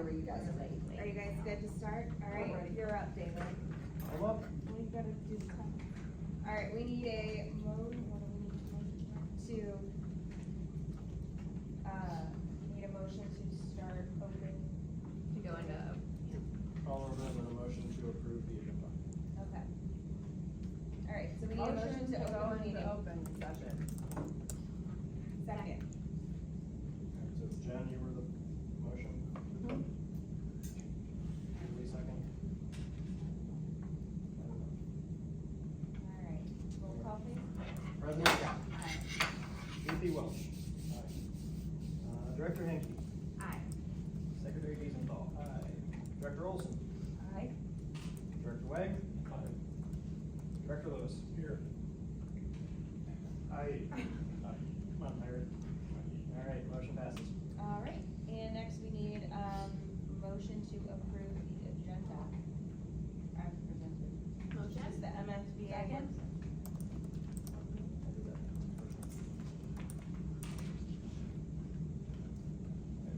Whenever you guys are ready. Are you guys good to start? All right, you're up, David. I'm up. We gotta do some. All right, we need a what do we need need a motion to start open. To go into, I'll amend the motion to approve the agenda. Okay. All right, so we need a motion to open the meeting. open session. Second. So Jen, you were the motion. Julie second. All right, roll call please. President Scott. VP Welch. Director Henke. Aye. Secretary Wiesenthal. Aye. Director Olson. Aye. Director Wag. Aye. Director Lewis. Here. Aye. Come on, Pirate. All right, motion passes. All right, and next we need motion to approve the agenda as presented. Motion. Just the MSBA. Second.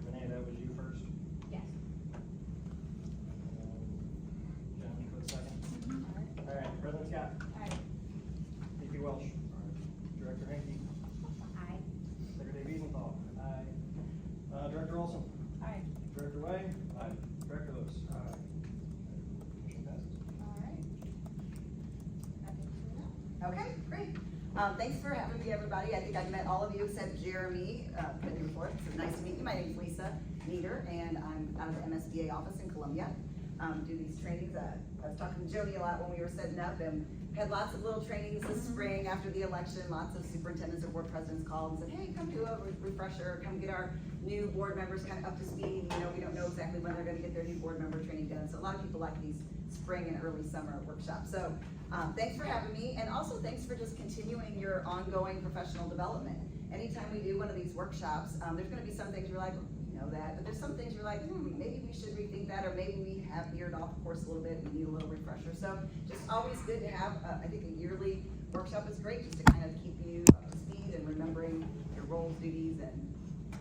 Renee, that was you first. Yes. Jen for the second. All right. All right, President Scott. Aye. VP Welch. Director Henke. Aye. Secretary Wiesenthal. Aye. Director Olson. Aye. Director Wang. Aye. Director Lewis. Aye. Motion passes. All right. I think we're done. Okay, great. Thanks for having me, everybody. I think I've met all of you except Jeremy, been here before. So nice to meet you. My name is Lisa Nieder, and I'm out of the MSBA office in Columbia. Do these trainings. I was talking to Jody a lot when we were setting up, and had lots of little trainings this spring after the election. Lots of superintendents or board presidents called and said, hey, come do a refresher, come get our new board members kind of up to speed. You know, we don't know exactly when they're going to get their new board member training done. So a lot of people like these spring and early summer workshops. So thanks for having me, and also thanks for just continuing your ongoing professional development. Anytime we do one of these workshops, there's going to be some things you're like, you know that, but there's some things you're like, maybe we should rethink that, or maybe we have veered off course a little bit and we need a little refresher. So just always good to have, I think a yearly workshop is great, just to kind of keep you up to speed and remembering your roles, duties, and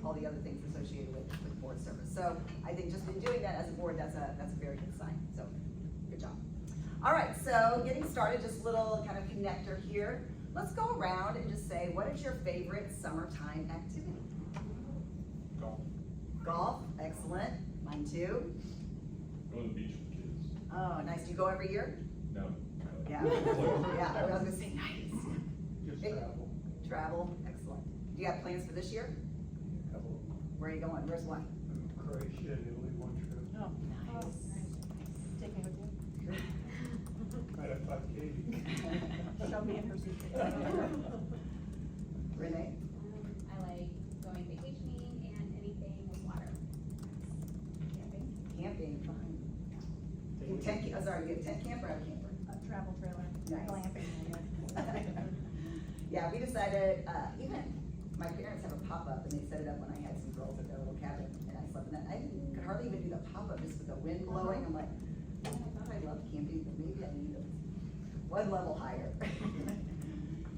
all the other things associated with board service. So I think just in doing that as a board, that's a very good sign. So good job. All right, so getting started, just a little kind of connector here. Let's go around and just say, what is your favorite summertime activity? Golf. Golf, excellent. Mine too. Go to the beach with the kids. Oh, nice. Do you go every year? No. Yeah. Yeah, I was gonna say nice. Just Big- travel. Travel, excellent. Do you have plans for this year? Couple. Where are you going? Where's one? Croatia, Italy, one trip. Oh, nice. Take me with you. Right up by Katie. Show me in her suitcase. Renee? I like going vacationing and anything with water. Camping. Camping, fine. You get a tent camper or a camper? A travel trailer. Nice. Glamping, I guess. Yeah, we decided, even my parents have a pop-up, and they set it up when I had some girls at their little cabin, and I slept in that. I could hardly even do the pop-up just with the wind blowing. I'm like, man, I thought I loved camping, but maybe I need it one level higher.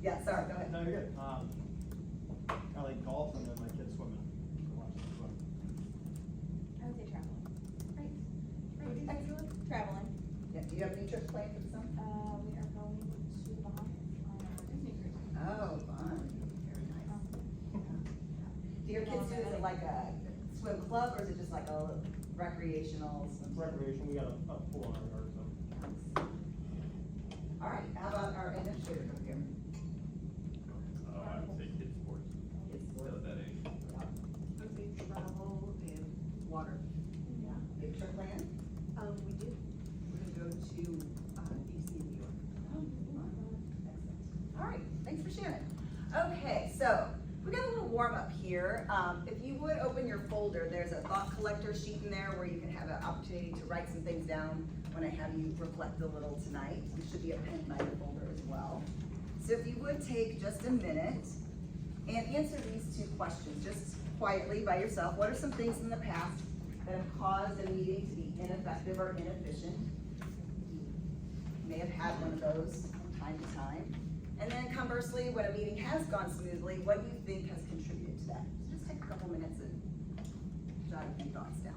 Yeah, sorry, go ahead. No, you're good. I like golf, and then my kids swimming. Watch them swim. I would say traveling. Great. Great, excellent. Traveling. Yeah, do you have any trips planned for the summer? We are going to the Bahamas on our Disney cruise. Oh, fun. Very nice. Do your kids do, is it like a swim club, or is it just like a recreational swim? Recreation, we got a pool in our yard, so. All right, how about our administrator over here? I would say kids sports. Kids Still at that age. Would be travel and water. Yeah. Big trip plan? We do. We're gonna go to, DC, New York. Excellent. All right, thanks for sharing. Okay, so we got a little warm up here. If you would open your folder, there's a thought collector sheet in there where you can have an opportunity to write some things down when I have you reflect a little tonight. There should be a pen in your folder as well. So if you would take just a minute and answer these two questions, just quietly by yourself. What are some things in the past that have caused a meeting to be ineffective or inefficient? You may have had one of those from time to time. And then conversely, when a meeting has gone smoothly, what do you think has contributed to that? So just take a couple minutes and jot a few thoughts down.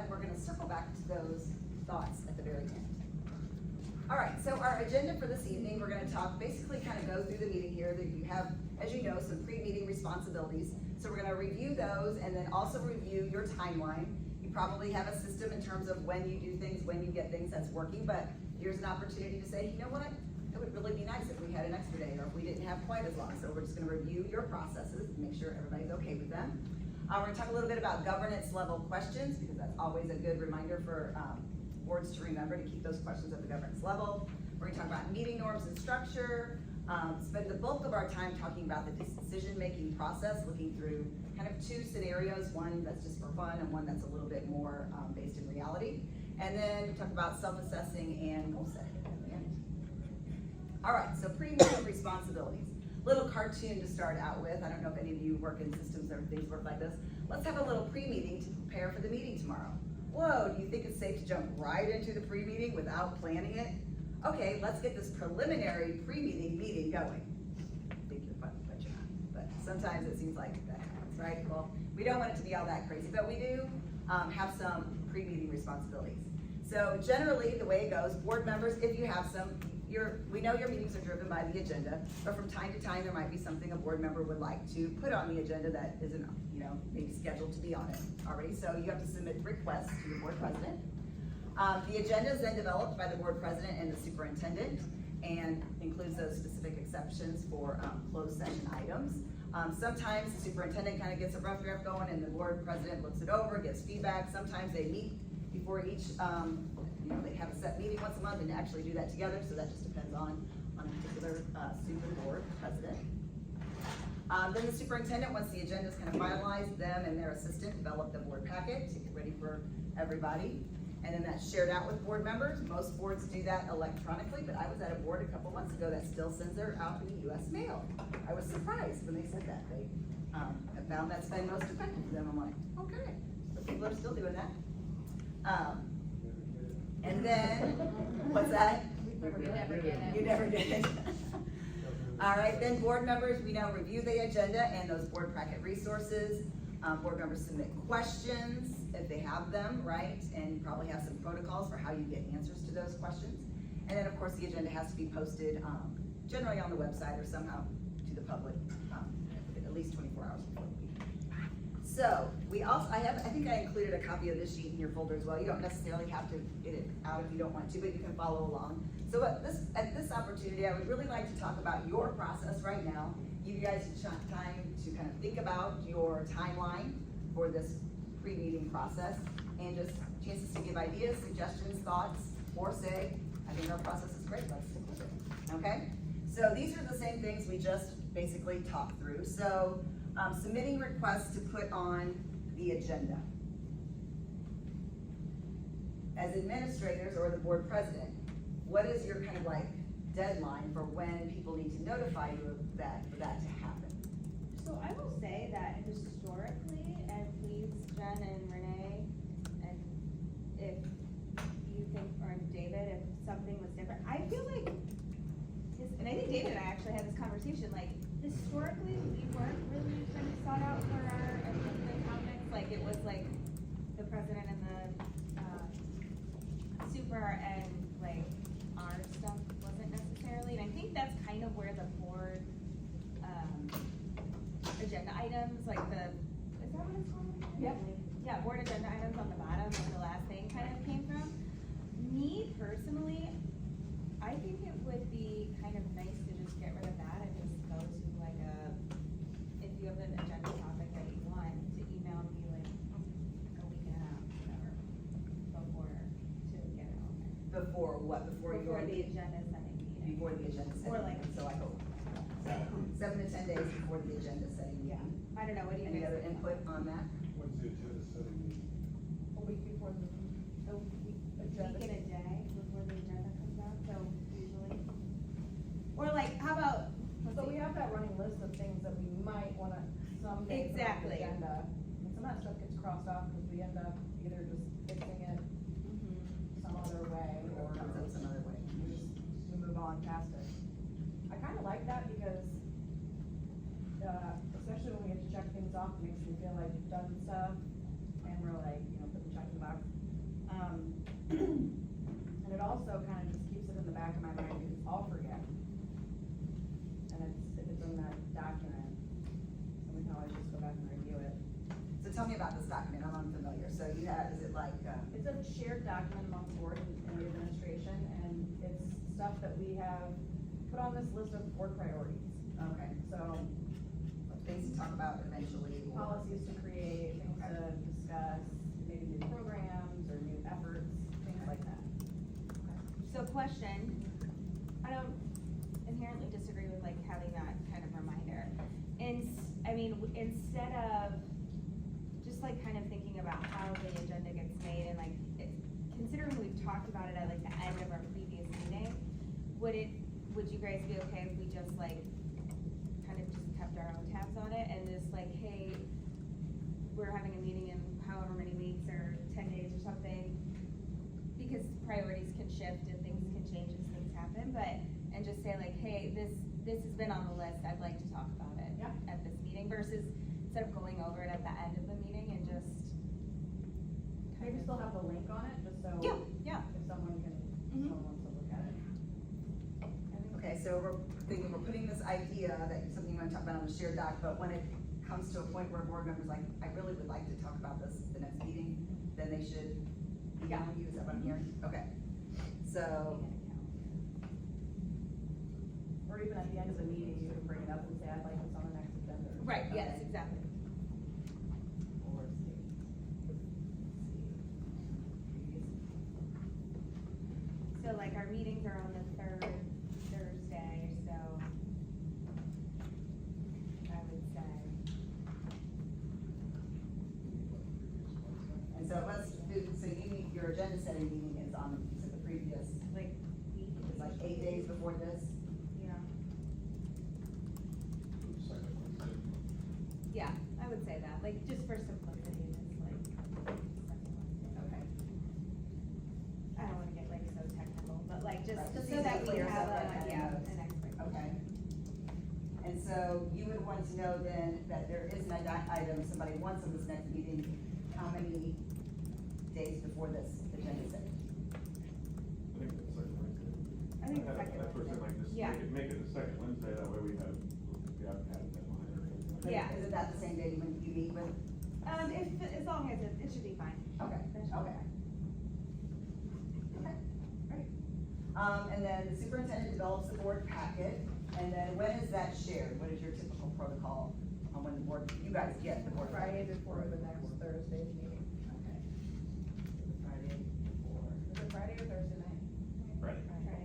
but we're gonna circle back to those thoughts at the very end. All right, so our agenda for this evening, we're gonna talk, basically kind of go through the meeting here, that you have, as you know, some pre-meeting responsibilities. So we're gonna review those and then also review your timeline. You probably have a system in terms of when you do things, when you get things that's working, but here's an opportunity to say, you know what? It would really be nice if we had an extra day or if we didn't have quite as long. So we're just gonna review your processes, make sure everybody's okay with them. We're gonna talk a little bit about governance level questions because that's always a good reminder for boards to remember to keep those questions at the governance level. We're gonna talk about meeting norms and structure. Spend the bulk of our time talking about the decision-making process, looking through kind of two scenarios, one that's just for fun and one that's a little bit more based in reality. And then we talk about self-assessing and goal setting at the end. All right, so pre-meeting responsibilities. Little cartoon to start out with. I don't know if any of you work in systems or things work like this. Let's have a little pre-meeting to prepare for the meeting tomorrow. Whoa, do you think it's safe to jump right into the pre-meeting without planning it? Okay, let's get this preliminary pre-meeting meeting going. I think you're fun, but you're not. But sometimes it seems like that happens, right? Well, we don't want it to be all that crazy, but we do have some pre-meeting responsibilities. So generally, the way it goes, board members, if you have some, we know your meetings are driven by the agenda, but from time to time, there might be something a board member would like to put on the agenda that isn't, maybe scheduled to be on it already. So you have to submit requests to the board president. The agenda is then developed by the board president and the superintendent and includes those specific exceptions for closed session items. Sometimes the superintendent kind of gets a rough draft going and the board president looks it over, gets feedback. Sometimes they meet before each, they have a set meeting once a month and actually do that together, so that just depends on a particular super board president. Then the superintendent, once the agenda is kind of finalized, them and their assistant develop the board packet to get ready for everybody. And then that's shared out with board members. Most boards do that electronically, but I was at a board a couple months ago that still sends it out in the US mail. I was surprised when they said that. They have found that's been most effective for them. I'm like, okay, so people are still doing that. And then, what's that? You never get it. You never did it. All right, then board members, we now review the agenda and those board packet resources. Board members submit questions if they have them, right? And you probably have some protocols for how you get answers to those questions. And then of course the agenda has to be posted generally on the website or somehow to the public at least 24 hours before the meeting. So we also, I think I included a copy of this sheet in your folder as well. You don't necessarily have to get it out if you don't want to, but you can follow along. So at this opportunity, I would really like to talk about your process right now. Give you guys time to kind of think about your timeline for this pre-meeting process and just chances to give ideas, suggestions, thoughts, or say, I think our process is great, let's stick with it, okay? So these are the same things we just basically talked through. So submitting requests to put on the agenda. As administrators or the board president, what is your kind of like deadline for when people need to notify you of that, for that to happen? So I will say that historically, and please, Jen and Renee, and if you think, or David, if something was different, I feel like, and I think David and I actually had this conversation, like, historically, we weren't really kind of sought out for our opinion topics, like, it was like the president and the super and like our stuff wasn't necessarily, and I think that's kind of where the board agenda items, like is that what it's called? Yep. Yeah, board agenda items on the bottom, like the last thing kind of came from. Me personally, I think it would be kind of nice to just get rid of that and just go to like if you have an agenda topic that you want, to email me like a week and a half, whatever, before to get it on there. Before what? Before the agenda setting meeting. Before the agenda setting. Or like, so I hope. So 7 to 10 days before the agenda setting. yeah, I don't know, what do you Any guys other think? input on that? When's the agenda setting meeting? A week before the Week agenda. and a day before the agenda comes out, so usually. Or like, how about, So we have that running list of things that we might wanna someday put on the Exactly. agenda. And some of that stuff gets crossed off because we end up either just fixing it some other way or Comes up some other way. we move on past it. I kinda like that because, especially when we get to check things off, it makes me feel like we've done stuff and we're like, put the check in the box. And it also kind of just keeps it in the back of my mind because I'll forget. And if it's in that document, then we can always just go back and review it. So tell me about this document, I'm unfamiliar, so you have, is it like, It's a shared document among the board and the administration, and it's stuff that we have put on this list of board priorities. okay, So things to talk about eventually, or? policies to create, things to discuss, maybe new programs or new efforts, things like that. So question, I don't inherently disagree with like having that kind of reminder. Instead of just like kind of thinking about how the agenda gets made and like, considering we've talked about it at like the end of our previous meeting, would you guys be okay if we just like, kind of just kept our own tabs on it and just like, hey, we're having a meeting in however many weeks or 10 days or something, because priorities can shift and things can change as things happen, and just say like, hey, this has been on the list, I'd like to talk about it Yeah. at this meeting, versus instead of going over it at the end of the meeting and just. Maybe still have the link on it, just so. Yeah. If someone wants to look at it. Okay, so we're thinking, we're putting this idea that something you wanna talk about on the shared doc, but when it comes to a point where a board member's like, I really would like to talk about this at the next meeting, then they should email you, is that what I'm hearing? Okay, so, Or even at the end of the meeting, you can bring it up and say, I'd like this on the next agenda. Right, yes, Okay. exactly. Or state. So like our meetings are on the third Thursday, so I would say, and so let's do, so you need, your agenda setting meeting is on, you said the previous, like, week. it's like 8 days before this? Yeah, Second Wednesday. yeah, I would say that, like, just for simplicity, it's like, second Wednesday. Okay. I don't wanna get like so technical, but like, just Right, just so easy that we clears have up that kind of yeah, notes. an expectation. Okay. And so you would want to know then that there is an item somebody wants on this next meeting, how many days before this agenda set? I think it's second Wednesday. I think Have it- second That's what I'm saying, like, just Yeah. make it the second Wednesday, that way we haven't had a deadline or anything. like Yeah. that. Isn't that the same day when you meet with? As long as it should be fine. Okay, That should be okay. fine. Okay, great. And then the superintendent develops the board packet, and then when is that shared? What is your typical protocol on when the board, you guys get the board? Friday packet? before the next Thursday's meeting. Okay. Friday before. Is it Friday or Thursday night? Friday. Right.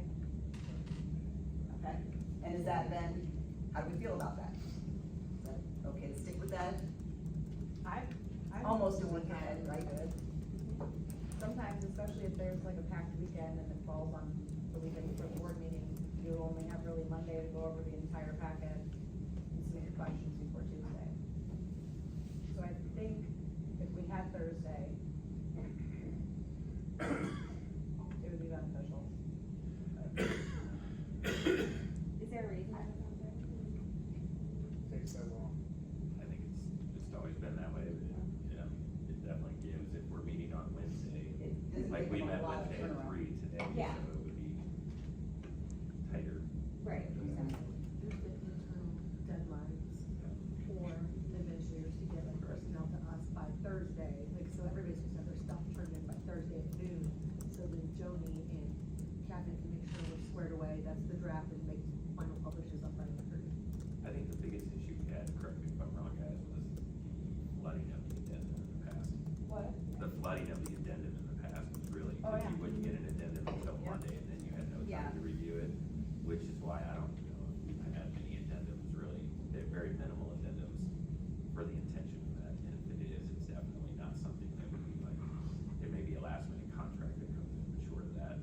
Okay, and is that then, how do we feel about that? Is that okay to stick with that? I Almost a week ahead, right? Good. Sometimes, especially if there's like a packed weekend and it falls on the weekend before the board meeting, you only have really Monday to go over the entire packet and submit your questions before Tuesday. So I think if we had Thursday, it would be beneficial. Is there a reason? Takes that long. I think it's always been that way, but it definitely gives, if we're meeting on Wednesday, It doesn't like take we a met lot of Wednesday at turnaround. 3 today, so Yeah. it would be tighter. Right. There's been internal deadlines for administrators to get like personnel to us by Thursday, like, so everybody's supposed to have their stuff turned in by Thursday at noon. So then Joni and Catherine can make sure we're squared away, that's the draft, and make final publishes on Friday the 30th. I think the biggest issue we had, correct me if I'm wrong, guys, was the flooding of the addendum in the past. What? The flooding of the addendum in the past was really, Oh, because yeah. you wouldn't get an addendum until Yeah. Monday, and then you had no Yeah. time to review it, which is why I don't, if we've had many addendums, really, they're very minimal addendums for the intention of that, and if it is, it's definitely not something that would be like, there may be a last minute contract that comes in, but short of that,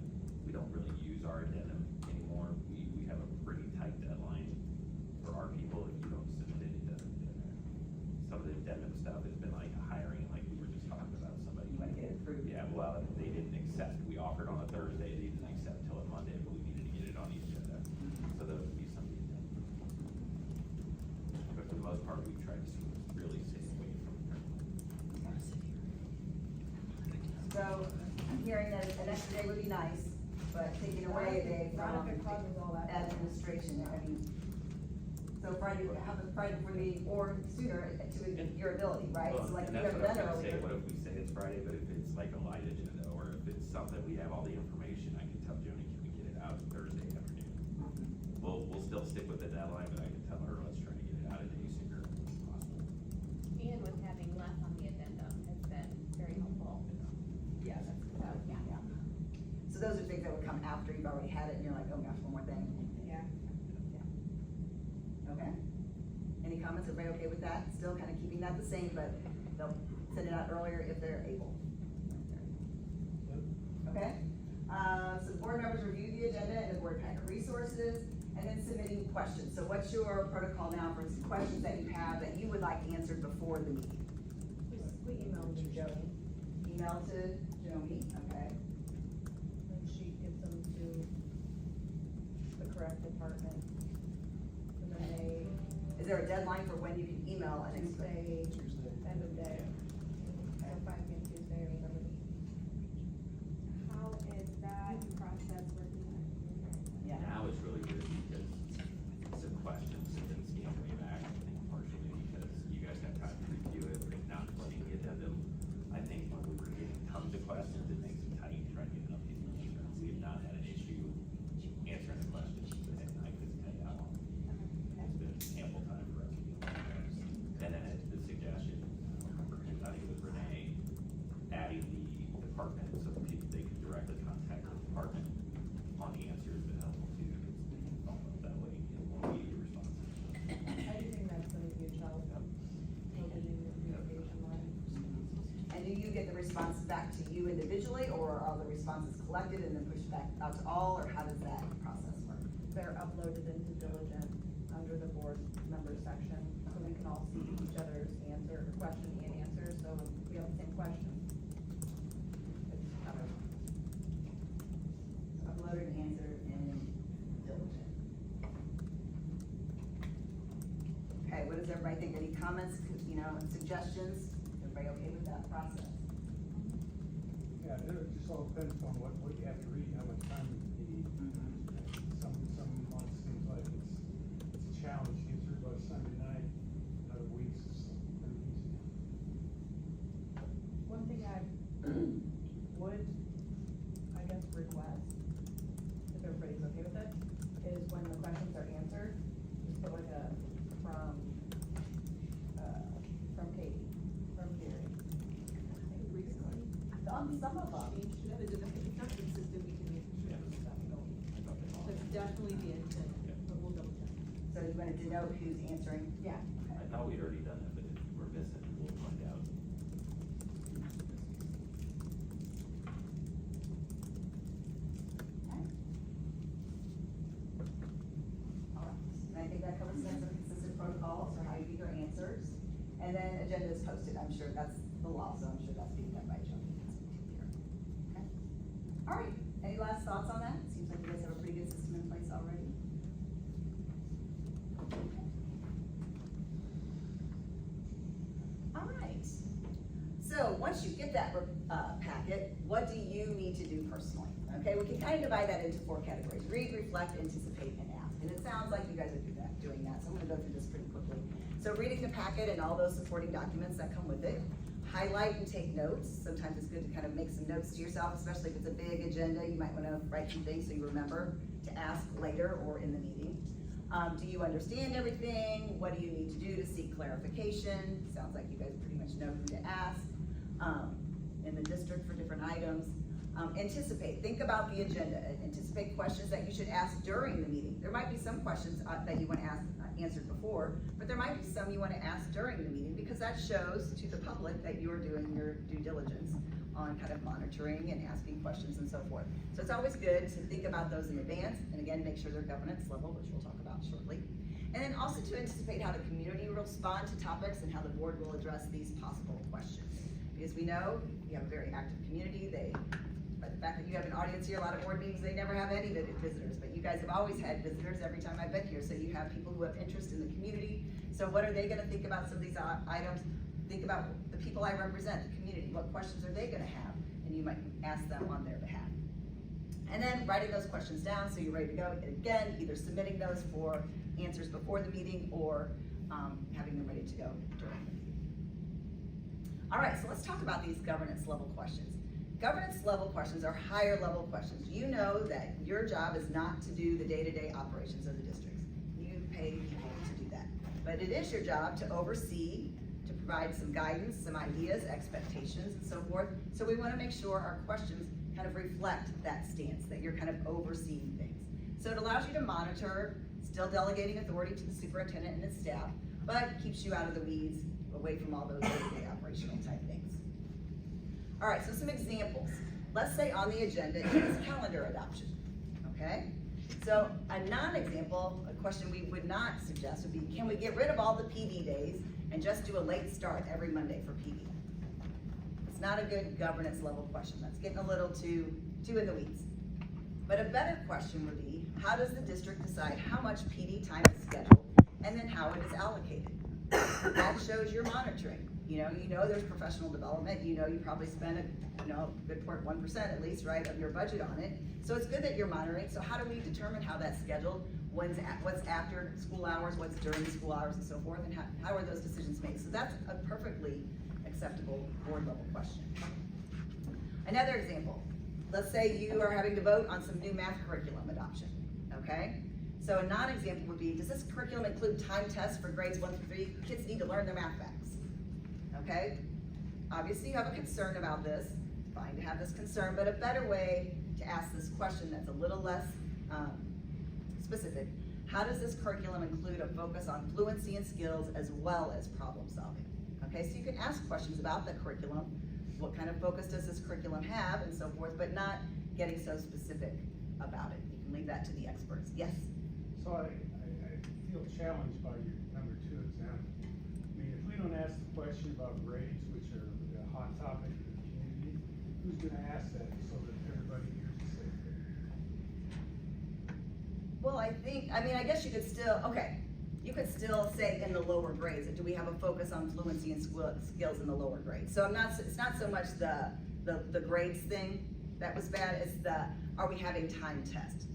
we don't really use our addendum anymore. We have a pretty tight deadline for our people if you don't submit any addendum. Some of the addendum stuff has been like hiring, like we were just talking about somebody. You wanna get it approved? Yeah, well, they didn't accept, we offered on a Thursday, they didn't accept till a Monday, but we needed to get it on the agenda. So those would be some of the addendums. But for the most part, we tried to really stay away from. So, I'm hearing that an extra day would be nice, but taking away a day Not from if it causes all that. administration, I mean, so Friday, have a Friday before the meeting, or sooner, to your ability, right? Well, So like, and if you that's have what I was done gonna say, earlier. what if we say it's Friday, but if it's like a light agenda, or if it's something, we have all the information, I can tell Joni, can we get it out Thursday afternoon? We'll still stick with the deadline, but I can tell her, let's try to get it out a day sooner if possible. And with having less on the agenda has been very helpful. Yeah, that's, So, yeah. so those are things that would come after you've already had it, and you're like, oh gosh, one more thing. Yeah. Okay. Any comments? Everybody okay with that? Still kind of keeping that the same, but they'll send it out earlier if they're able. Okay? So the board members review the agenda and the board packet resources, and then submitting questions. So what's your protocol now for some questions that you have that you would like answered before the meeting? We emailed to Joni, Email to Joni, okay? and she gives them to the correct department. And then they, Is there a deadline for when you can email an expert? Tuesday, end of day. So 5 p.m. Tuesday or whatever. How is that process working? Yeah. Now it's really good because some questions have been scaled way back, I think partially because you guys have time to review it, but not putting the addendum. I think when we were getting tons of questions, it makes it tight, trying to get enough information. We have not had an issue answering the questions, and I couldn't tell you how long. It's been ample time for us to get those. And then the suggestion, I think it was Renee, adding the department so that people, they could directly contact the department on the answer has been helpful too. It's been that way, it won't be your response. I do think that's gonna be a child. Opening the communication line. And do you get the response back to you individually, or are the responses collected and then pushed back out to all, or how does that process work? They're uploaded into Diligent under the board members section, so we can all see each other's answer, question and answer, so if we have the same question. It's kind of, Uploaded, answered, and diligent. Okay, what does everybody think? Any comments, suggestions? Everybody okay with that process? Yeah, it just all depends on what you have to read, how much time you need. Some months seems like it's a challenge to get through by Sunday night, other weeks it's pretty easy. one thing I would, I guess, request, if everybody's okay with it, is when the questions are answered, just put like a, from Katie, from Gary. Recently, On some of them. change to that, if it's not consistent, we can make sure it's not going. That's definitely the intent, but we'll double check. So you wanted to know who's answering? Yeah. I thought we'd already done that, but if we're missing, we'll find out. And I think that covers some consistent protocols for how you do your answers. And then agenda is posted, I'm sure that's the law, so I'm sure that's being done by Joni. Okay. All right, any last thoughts on that? Seems like you guys have a pretty good system in place already. All right. So once you get that packet, what do you need to do personally? Okay, we can kind of divide that into 4 categories: read, reflect, anticipate, and ask. And it sounds like you guys are doing that, so I'm gonna go through this pretty quickly. So reading the packet and all those supporting documents that come with it. Highlight and take notes. Sometimes it's good to kind of make some notes to yourself, especially if it's a big agenda. You might wanna write some things so you remember to ask later or in the meeting. Do you understand everything? What do you need to do to seek clarification? Sounds like you guys pretty much know who to ask in the district for different items. Anticipate, think about the agenda, anticipate questions that you should ask during the meeting. There might be some questions that you want to ask answered before, but there might be some you want to ask during the meeting, because that shows to the public that you're doing your due diligence on kind of monitoring and asking questions and so forth. So it's always good to think about those in advance, and again, make sure they're governance level, which we'll talk about shortly. And then also to anticipate how the community will respond to topics and how the board will address these possible questions. Because we know we have a very active community. By the fact that you have an audience here, a lot of board meetings, they never have any visitors, but you guys have always had visitors every time I've been here. So you have people who have interest in the community. So what are they gonna think about some of these items? Think about the people I represent, the community. What questions are they gonna have? and you might ask them on their behalf. And then writing those questions down so you're ready to go. Again, either submitting those for answers before the meeting or having them ready to go during the meeting. All right, so let's talk about these governance level questions. Governance level questions are higher level questions. You know that your job is not to do the day-to-day operations of the districts. You pay people to do that. But it is your job to oversee, to provide some guidance, some ideas, expectations, and so forth. So we want to make sure our questions kind of reflect that stance, that you're kind of overseeing things. So it allows you to monitor, still delegating authority to the superintendent and his staff, but keeps you out of the weeds, away from all those day-to-day operational type things. All right, so some examples. Let's say on the agenda is calendar adoption, okay? So a non-example, a question we would not suggest would be, can we get rid of all the PD days and just do a late start every Monday for PD? It's not a good governance level question. That's getting a little too in the weeds. But a better question would be, how does the district decide how much PD time is scheduled and then how it is allocated? That shows you're monitoring. You know there's professional development. You probably spend a good part, 1% at least, right, of your budget on it. So it's good that you're monitoring. So how do we determine how that's scheduled? What's after school hours, what's during school hours, and so forth, and how are those decisions made? So that's a perfectly acceptable board level question. Another example, let's say you are having to vote on some new math curriculum adoption, okay? So a non-example would be, does this curriculum include time tests for grades 1 through 3? Kids need to learn their math facts, okay? Obviously you have a concern about this, fine to have this concern, but a better way to ask this question that's a little less specific, how does this curriculum include a focus on fluency and skills as well as problem solving? Okay, so you can ask questions about the curriculum, what kind of focus does this curriculum have and so forth, but not getting so specific about it. You can leave that to the experts. Yes? So I feel challenged by your number 2 example. I mean, if we don't ask the question about grades, which are a hot topic in the community, who's gonna ask that so that everybody hears the same thing? Well, I guess you could still, okay, you could still say in the lower grades, do we have a focus on fluency and skills in the lower grades? So it's not so much the grades thing that was bad, it's are we having time test?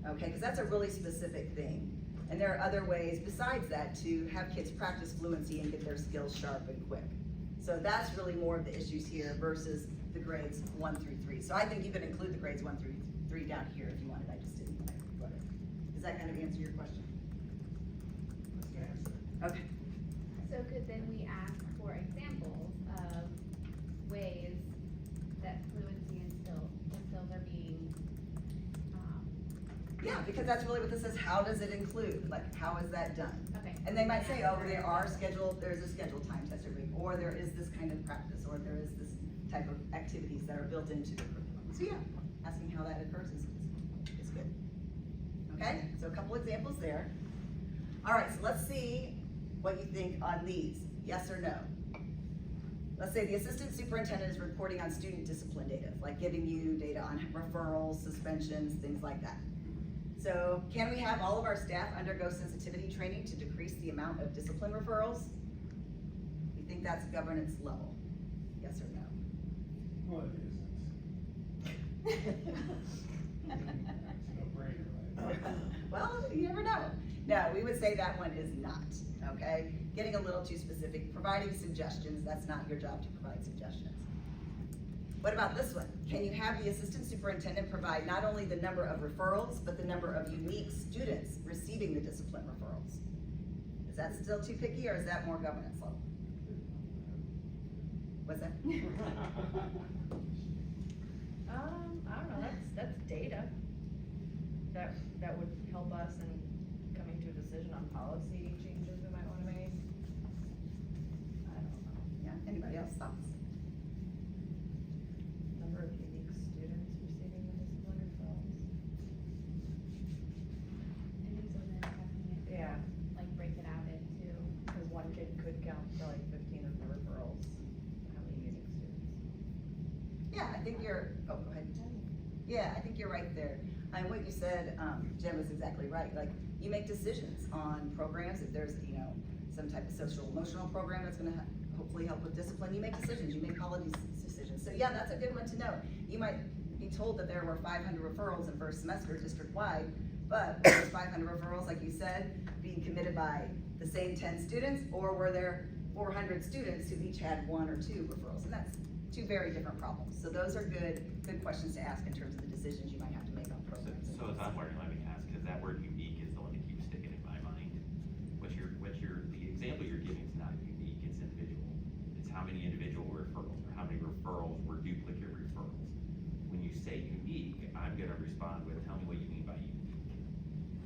Okay, because that's a really specific thing. And there are other ways besides that to have kids practice fluency and get their skills sharp and quick. So that's really more of the issues here versus the grades 1 through 3. So I think you could include the grades 1 through 3 down here if you wanted, I just didn't. Does that kind of answer your question? That's the answer. Okay. So could then we ask for examples of ways that fluency and skills are being, Yeah, because that's really what this says. How does it include? Like, how is that done? okay. And they might say, oh, there's a scheduled time test every week, or there is this kind of practice, or there is this type of activities that are built into the curriculum. So yeah, asking how that occurs is good. Okay, so a couple examples there. All right, so let's see what you think on these, yes or no. Let's say the assistant superintendent is reporting on student discipline data, like giving you data on referrals, suspensions, things like that. So can we have all of our staff undergo sensitivity training to decrease the amount of discipline referrals? You think that's governance level? Yes or no? Well, it isn't. It's a no-brainer, right? Well, you never know. No, we would say that one is not, okay? Getting a little too specific, providing suggestions, that's not your job to provide suggestions. What about this one? Can you have the assistant superintendent provide not only the number of referrals, but the number of unique students receiving the discipline referrals? Is that still too picky, or is that more governance level? What's that? I don't know, that's data. That would help us in coming to a decision on policy changes we might wanna make. I don't know. Yeah, anybody else thoughts? Number of unique students receiving the discipline referrals. And so then having it, Yeah, like break it out into, cause one kid could count for like 15 of the referrals. How many unique students? Yeah, I think you're, oh, go ahead. Yeah, I think you're right there. And what you said, Jim, is exactly right. Like, you make decisions on programs. If there's, some type of social emotional program that's gonna hopefully help with discipline. You make decisions, you make policy decisions. So yeah, that's a good one to know. You might be told that there were 500 referrals in first semester district-wide, but those 500 referrals, like you said, being committed by the same 10 students, or were there 400 students who each had 1 or 2 referrals? And that's 2 very different problems. So those are good questions to ask in terms of the decisions you might have to make on programs. So as I'm learning, let me ask, because that word unique is the one that keeps sticking in my mind. The example you're giving is not unique, it's individual. It's how many individual referrals, or how many referrals were duplicate referrals. When you say unique, I'm gonna respond with, tell me what you mean by unique.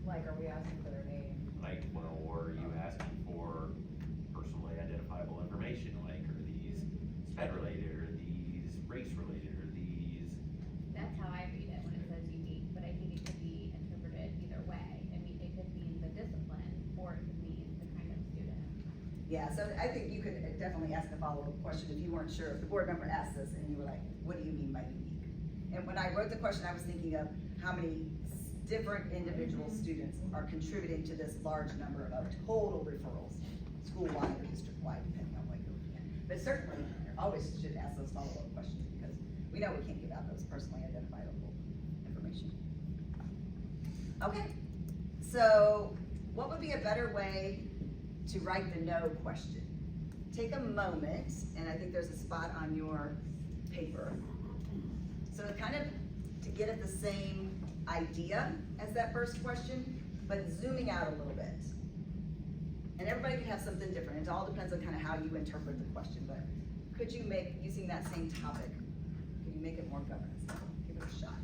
Like, are we asking for their name? Like, well, or are you asking for personally identifiable information, like, are these sped related, or these race related, or these? That's how I read it when it says unique, but I think it could be interpreted either way. I mean, it could mean the discipline, or it could mean the kind of student. Yeah, so I think you could definitely ask a follow-up question if you weren't sure, if the board member asked this and you were like, what do you mean by unique? And when I wrote the question, I was thinking of how many different individual students are contributing to this large number of total referrals, school-wide or district-wide, depending on what you're looking at. But certainly, always should ask those follow-up questions, because we know we can't give out those personally identifiable information. Okay, so what would be a better way to write the no question? Take a moment, and I think there's a spot on your paper. So kind of to get at the same idea as that first question, but zooming out a little bit. And everybody can have something different. It all depends on kind of how you interpret the question, but could you make, using that same topic, can you make it more governance level? Give it a shot.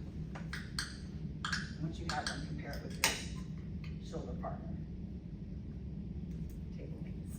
Once you have one, compare it with your shoulder partner. Table mates.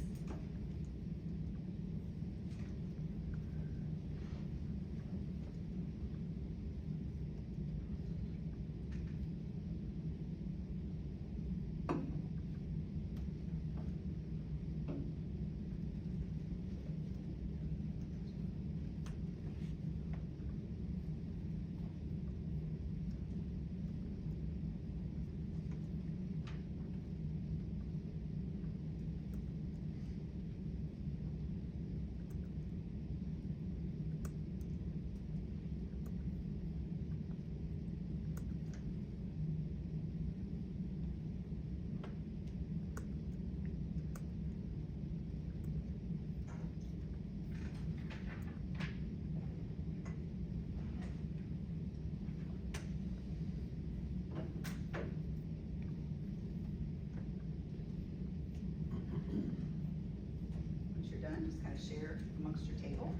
Once you're done, just kind of share amongst your table.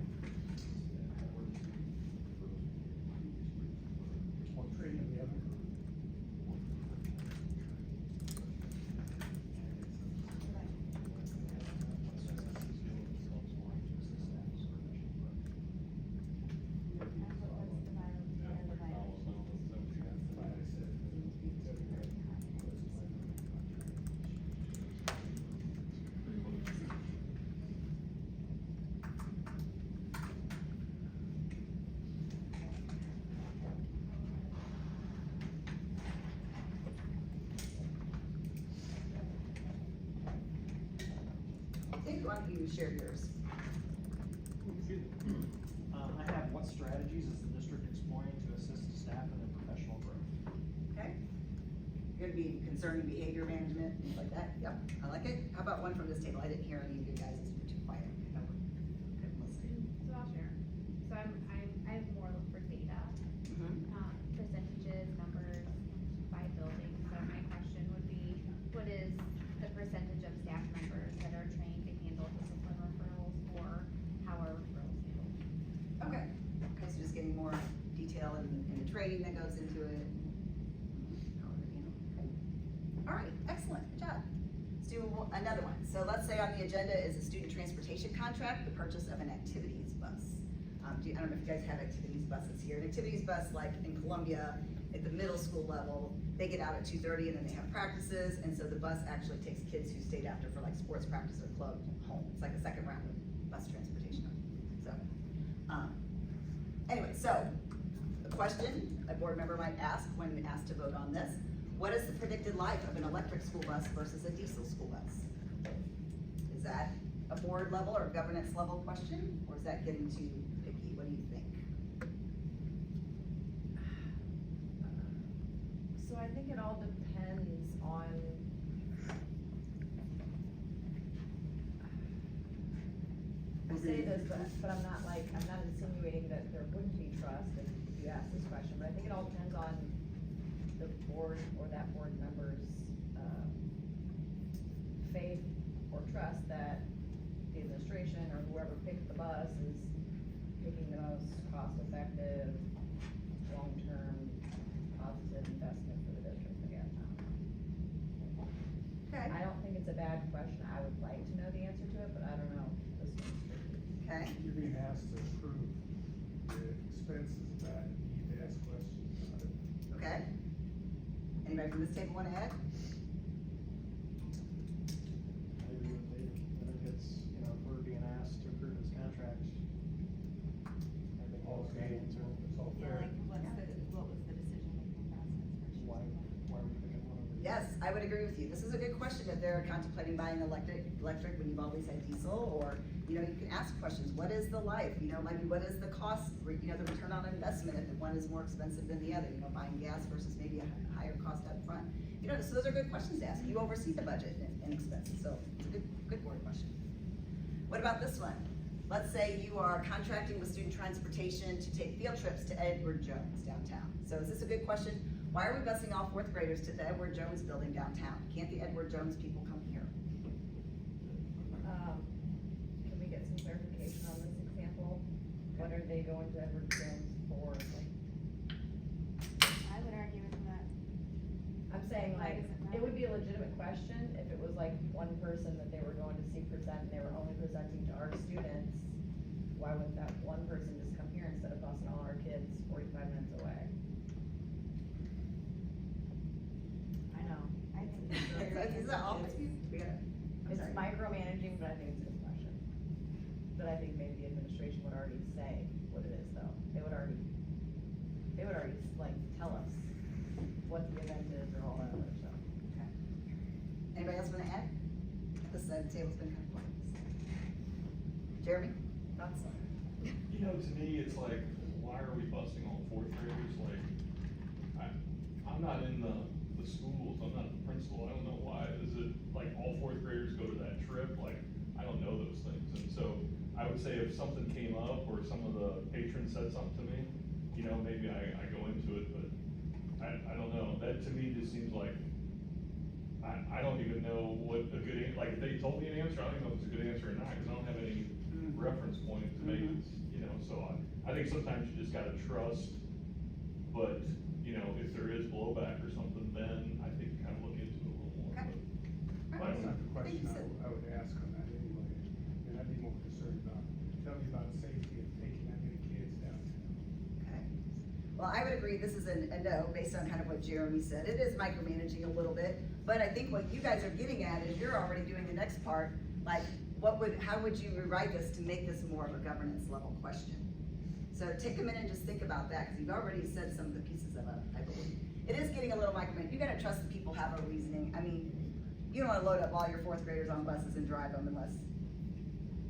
What training do we have? Why don't you share yours? I have, what strategies is the district exploring to assist staff in their professional growth? Okay. You're gonna be concerned in behavior management, things like that. Yep, I like it. How about one from this table? I didn't hear any of you guys, it's too quiet. I couldn't listen. So I'll share. So I have more look for data, percentages, numbers by building. So my question would be, what is the percentage of staff members that are trained to handle discipline referrals, or how are referrals handled? Okay, okay, so just getting more detail in the training that goes into it. Okay. All right, excellent, good job. Let's do another one. So let's say on the agenda is a student transportation contract, the purchase of an activities bus. I don't know if you guys have activities buses here. An activities bus, like in Columbia, at the middle school level, they get out at 2:30 and then they have practices, and so the bus actually takes kids who stayed after for like sports practice or club home. It's like a second round of bus transportation. So, anyway, so the question a board member might ask when asked to vote on this: what is the predicted life of an electric school bus versus a diesel school bus? Is that a board level or governance level question, or is that getting too picky? What do you think? So I think it all depends on. I say this, but I'm not insinuating that there wouldn't be trust if you ask this question, but I think it all depends on the board or that board member's, faith or trust that the administration or whoever picked the bus is picking the most cost-effective, long-term, positive investment for the district again. Okay. I don't think it's a bad question. I would like to know the answer to it, but I don't know. This one's tricky. Okay. You're being asked to approve the expenses of that, you need to ask questions about it. Okay. Anybody from this table want to add? I agree with David. I think it's, you know, if we're being asked to approve this contract, I think All that's the okay, answer. it's all Yeah, fair. like, what was the decision-making process for Why are we picking one of these? Yes, I would agree with you. This is a good question if they're contemplating buying electric when you've always had diesel, or, you know, you can ask questions. What is the life? You know, maybe what is the cost, you know, the return on investment if one is more expensive than the other, you know, buying gas versus maybe a higher cost up front. You know, so those are good questions to ask. You oversee the budget and expenses, so it's a good board question. What about this one? Let's say you are contracting with student transportation to take field trips to Edward Jones downtown. So is this a good question? Why are we busing all fourth graders to the Edward Jones building downtown? Can't the Edward Jones people come here? Can we get some clarification on this example? What are they going to Edward Jones for? Like, I would argue with that. I'm saying Why like, does it matter? it would be a legitimate question if it was like one person that they were going to see present and they were only presenting to our students. Why wouldn't that one person just come here instead of busing all our kids 45 minutes away? I know. I think it's very. Is that all? We gotta, I'm It's sorry. micromanaging, but I think it's a good question. But I think maybe the administration would already say what it is though. They would already like tell us what the event is or all that other stuff. Okay. Anybody else wanna add? This side of the table's been kind of quiet. Jeremy, thoughts? You know, to me, it's like, why are we busing all fourth graders? Like, I'm not in the schools, I'm not the principal, I don't know why. Is it like all fourth graders go to that trip? Like, I don't know those things. And so I would say if something came up or some of the patrons said something to me, you know, maybe I go into it, but I don't know. That to me just seems like, I don't even know what a good, like if they told me an answer, I don't even know if it's a good answer or not, because I don't have any reference point to make it, you know, so I think sometimes you just gotta trust, but, you know, if there is blowback or something, then I think kind of look into it a little more. Okay. But That's not the I think question you said- I would ask on that anyway. And I'd be more concerned about, tell me about safety of taking that many kids downtown. Okay. Well, I would agree, this is a no, based on kind of what Jeremy said. It is micromanaging a little bit, but I think what you guys are getting at is you're already doing the next part, like, how would you rewrite this to make this more of a governance level question? So take a minute and just think about that, because you've already said some of the pieces of it, I believe. It is getting a little micromanaged. You gotta trust that people have a reasoning. I mean, you don't wanna load up all your fourth graders on buses and drive them unless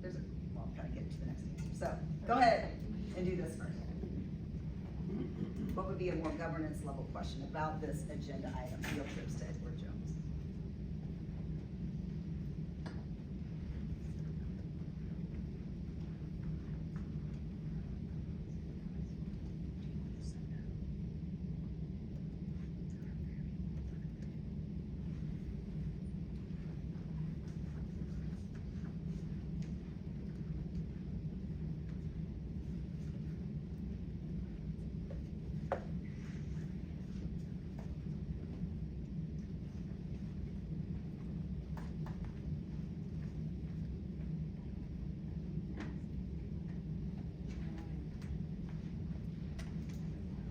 there's a, well, I'm trying to get to the next answer. So, go ahead and do this first. What would be a more governance level question about this agenda item, field trips to Edward Jones?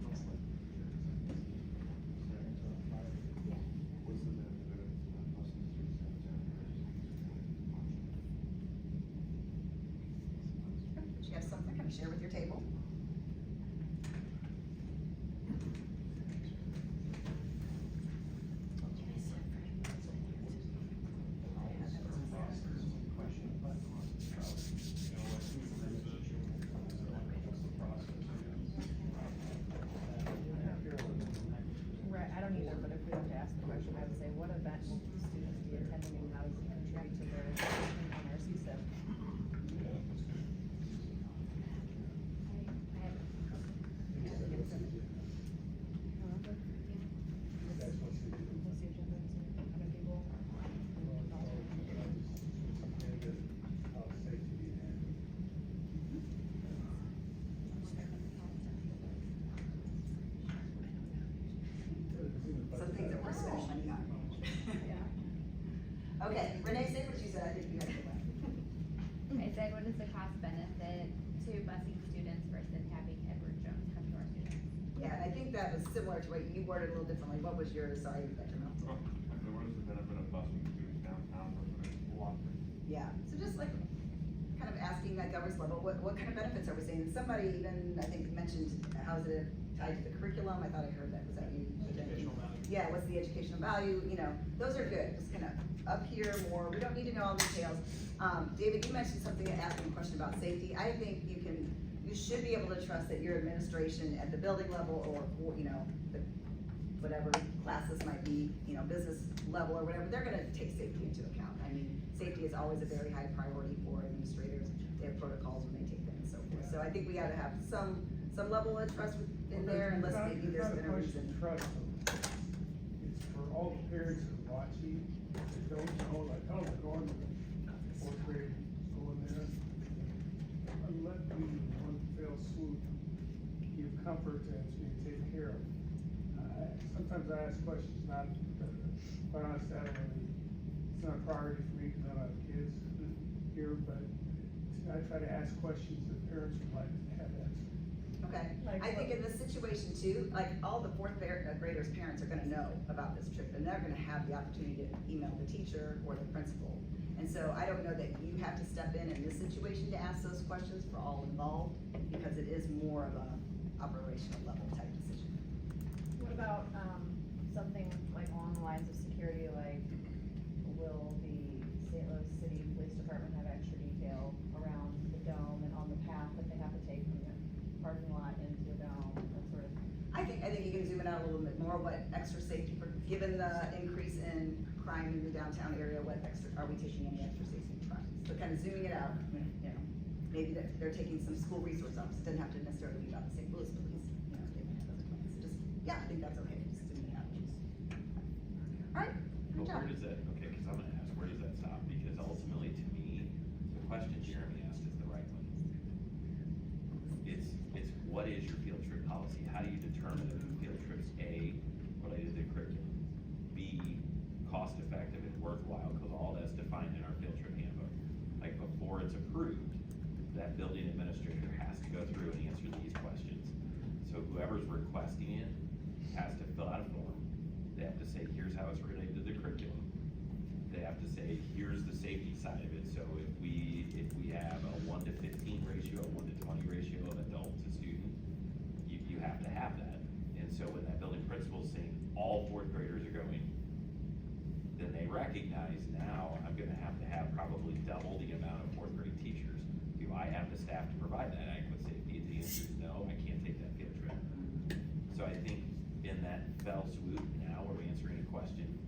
What's the benefit of not busing students downtown? Do you have something to share with your table? Question, but will students be attending and how does it contribute to their education on our CSIP? Yeah, that's good. I have, You guys want to do? What's the agenda? Other people? Safety and. Some things that we're spending money on. Yeah. Okay, Renee, say what you said, I think you had a good one. I said, what is the cost benefit to busing students versus having Edward Jones come to our students? Yeah, and I think that was similar to what you worded a little differently. What was yours? Sorry, Dr. Mel. Oh, so what is the benefit of busing students downtown versus walking? Yeah, so just like, kind of asking that governance level, what kind of benefits are we seeing? Somebody even, I think, mentioned, how is it tied to the curriculum? I thought I heard that, was that you? Educational value. Yeah, what's the educational value, you know, those are good, just kind of up here more, we don't need to know all the details. David, you mentioned something, asking a question about safety. I think you should be able to trust that your administration at the building level or, you know, whatever classes might be, you know, business level or whatever, they're gonna take safety into account. I mean, safety is always a very high priority for administrators. They have protocols when they take them and so forth. So I think we gotta have some level of trust in there unless maybe there's been a reason. It's not a question of trust, it's for all the parents who are watching, that don't know, like, oh, we're going to fourth grade, going there. Let me, in one fell swoop, give comfort and it's being taken care of. Sometimes I ask questions, not, quite honestly, I don't really, it's not a priority for me because I don't have kids here, but I try to ask questions that parents would like to have answered. Okay, Like I think what? in this situation too, like all the fourth graders' parents are gonna know about this trip and they're gonna have the opportunity to email the teacher or the principal. And so I don't know that you have to step in this situation to ask those questions for all involved because it is more of a operational level type decision. What about, something like along the lines of security, like, will the St. Louis City Police Department have extra detail around the dome and on the path that they have to take from the parking lot into the dome, that sort of? I think you can zoom it out a little bit more, what extra safety, given the increase in crime in the downtown area, what extra, are we taking any extra safety precautions? So kind of zooming it out, you know, maybe they're taking some school resource officers, doesn't have to necessarily be about the St. Louis Police, you know, they might have other plans, so just, yeah, I think that's okay, just zooming it out. Alright, good But job. where does that, okay, cause I'm gonna ask, where does that stop? Because ultimately, to me, the question Jeremy asked is the right one. It's what is your field trip policy? How do you determine if the field trip's A, related to curriculum, B, cost effective and worthwhile, cause all that's defined in our field trip handbook. Like before it's approved, that building administrator has to go through and answer these questions. So whoever's requesting it has to fill out a form. They have to say, here's how it's related to the curriculum. They have to say, here's the safety side of it. So if we have a 1:15 ratio, a 1:20 ratio of adult to student, you have to have that. And so when that building principal's saying all fourth graders are going, then they recognize now I'm gonna have to have probably double the amount of fourth grade teachers. Do I have the staff to provide that adequate safety? The answer is no, I can't take that field trip. So I think in that fell swoop, now we're answering a question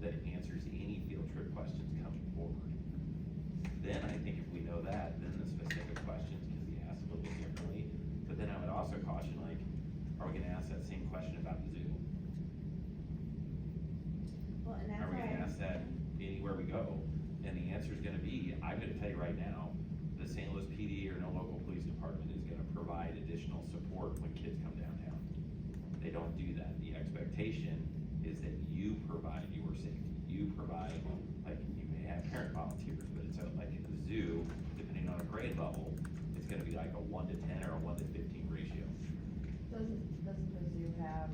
that answers any field trip questions coming forward. Then I think if we know that, then the specific questions can be asked a little bit differently. But then I would also caution, like, are we gonna ask that same question about the zoo? Well, and that's Are we why. gonna ask that anywhere we go? And the answer's gonna be, I'm gonna tell you right now, the St. Louis PD or no local police department is gonna provide additional support when kids come downtown. They don't do that. The expectation is that you provide your safety. You provide, like, you may have parent volunteers, but it's like at the zoo, depending on a grade level, it's gonna be like a 1:10 or a 1:15 ratio. Doesn't the zoo have?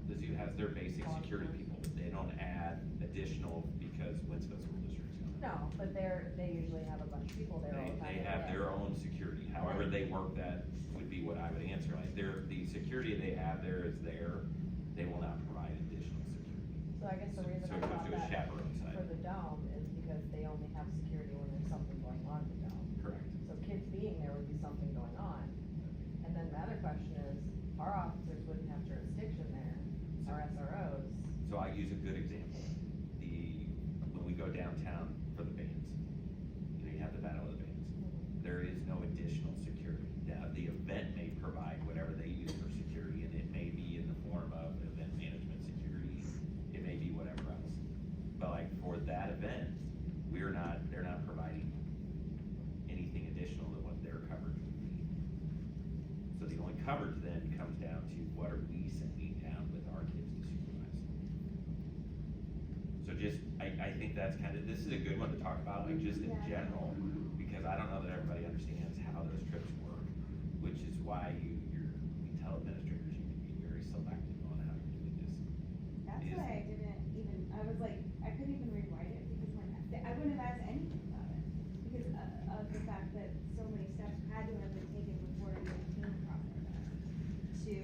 The zoo has their basic security people, but they don't add additional because Wentzville School District's going. No, but they usually have a bunch of people there all the time. They have their own security, however they work that would be what I would answer, like, the security they have there is there, they will not provide additional security. So I guess the reason So I it goes thought to a that chaperone side. for the dome is because they only have security when there's something going on in the dome. Correct. So kids being there would be something going on. And then the other question is, our officers wouldn't have jurisdiction there, our SROs. So I use a good example. the only coverage then comes down to what are we sending down with our kids to supervise? So just, I think that's kind of, this is a good one to talk about, like just in general, because I don't know that everybody understands how those trips work, which is why you tell administrators you can be very selective on how you're doing this. That's Is- why I didn't even, I was like, I couldn't even rewrite it because like, I wouldn't have asked anything about it. Because of the fact that so many steps had to have been taken before it even came across our desk to,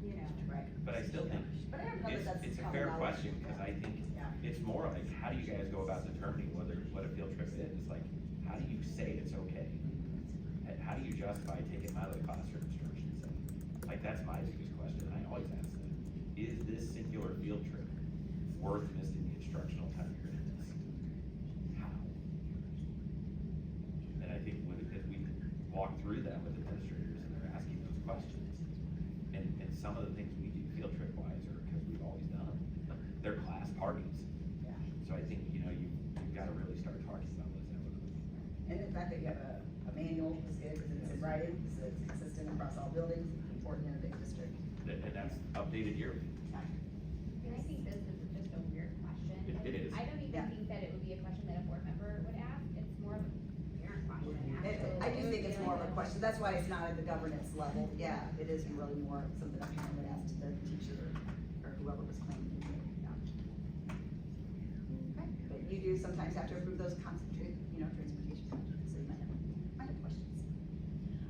you know. Right. But I still think But I don't know that that's it's a common fair knowledge. question, because I think Yeah. it's more like, how do you guys go about determining what a field trip is? Like, how do you say it's okay? How do you justify taking them out of the classroom instruction setting? Like, that's my biggest question, and I always ask that. Is this singular field trip worth missing the instructional time you're in this? How? And I think as we walk through that with administrators and they're asking those questions, and some of the things we do field trip wise are because we've always done them. They're class parties. Yeah. So I think, you've gotta really start talking about those evidently. And the fact that you have a manual is good, because it's in writing, so it's consistent across all buildings, important in a big district. And that's updated yearly. And I think this is just a weird question. It is. I don't even Yeah. think that it would be a question that a board member would ask, it's more of a parent question. I do think it's more of a question, that's why it's not at the governance level, yeah, it is really more something a parent would ask to the teacher or whoever was claiming to do it, yeah. Okay, but you do sometimes have to approve those transportation contracts, so you might have questions.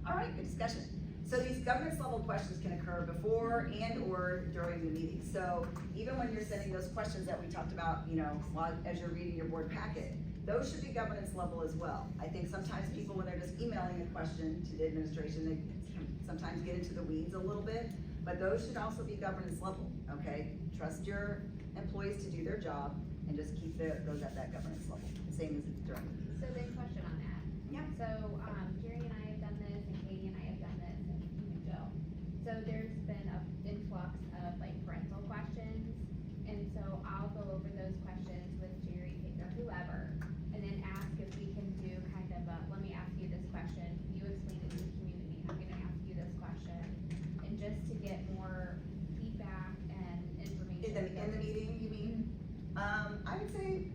All right, good discussion. So these governance level questions can occur before and or during the meeting. So even when you're sending those questions that we talked about, as you're reading your board packet, those should be governance level as well. I think sometimes people, when they're just emailing a question to the administration, they sometimes get into the weeds a little bit, but those should also be governance level, okay? Trust your employees to do their job and just keep those at that governance level, same as during the meeting. So then question on that. Yeah. So, Jerry and I have done this, and Katie and I have done this, and even Jill. So there's been an influx of like parental questions, and so I'll go over those questions with Jerry, Kate, or whoever, and then ask if we can do kind of a, let me ask you this question, you explain it to the community, I'm gonna ask you this question, and just to get more feedback and information. In the meeting, you mean? I would say,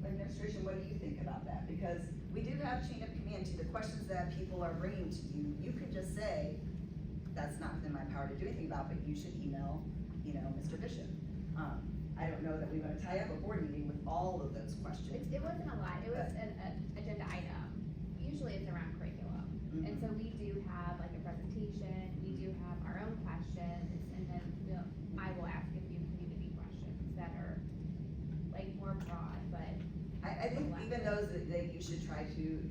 administration, what do you think about that? Because we do have chain of command to the questions that people are bringing to you. You could just say, that's not within my power to do anything about, but you should email, Mr. Bishop. I don't know that we want to tie up a board meeting with all of those questions. It wasn't a lot, it was an agenda item, usually it's around curriculum. And so we do have like a presentation, we do have our own questions, and then I will ask a few community questions that are like more broad, but. I think even those that you should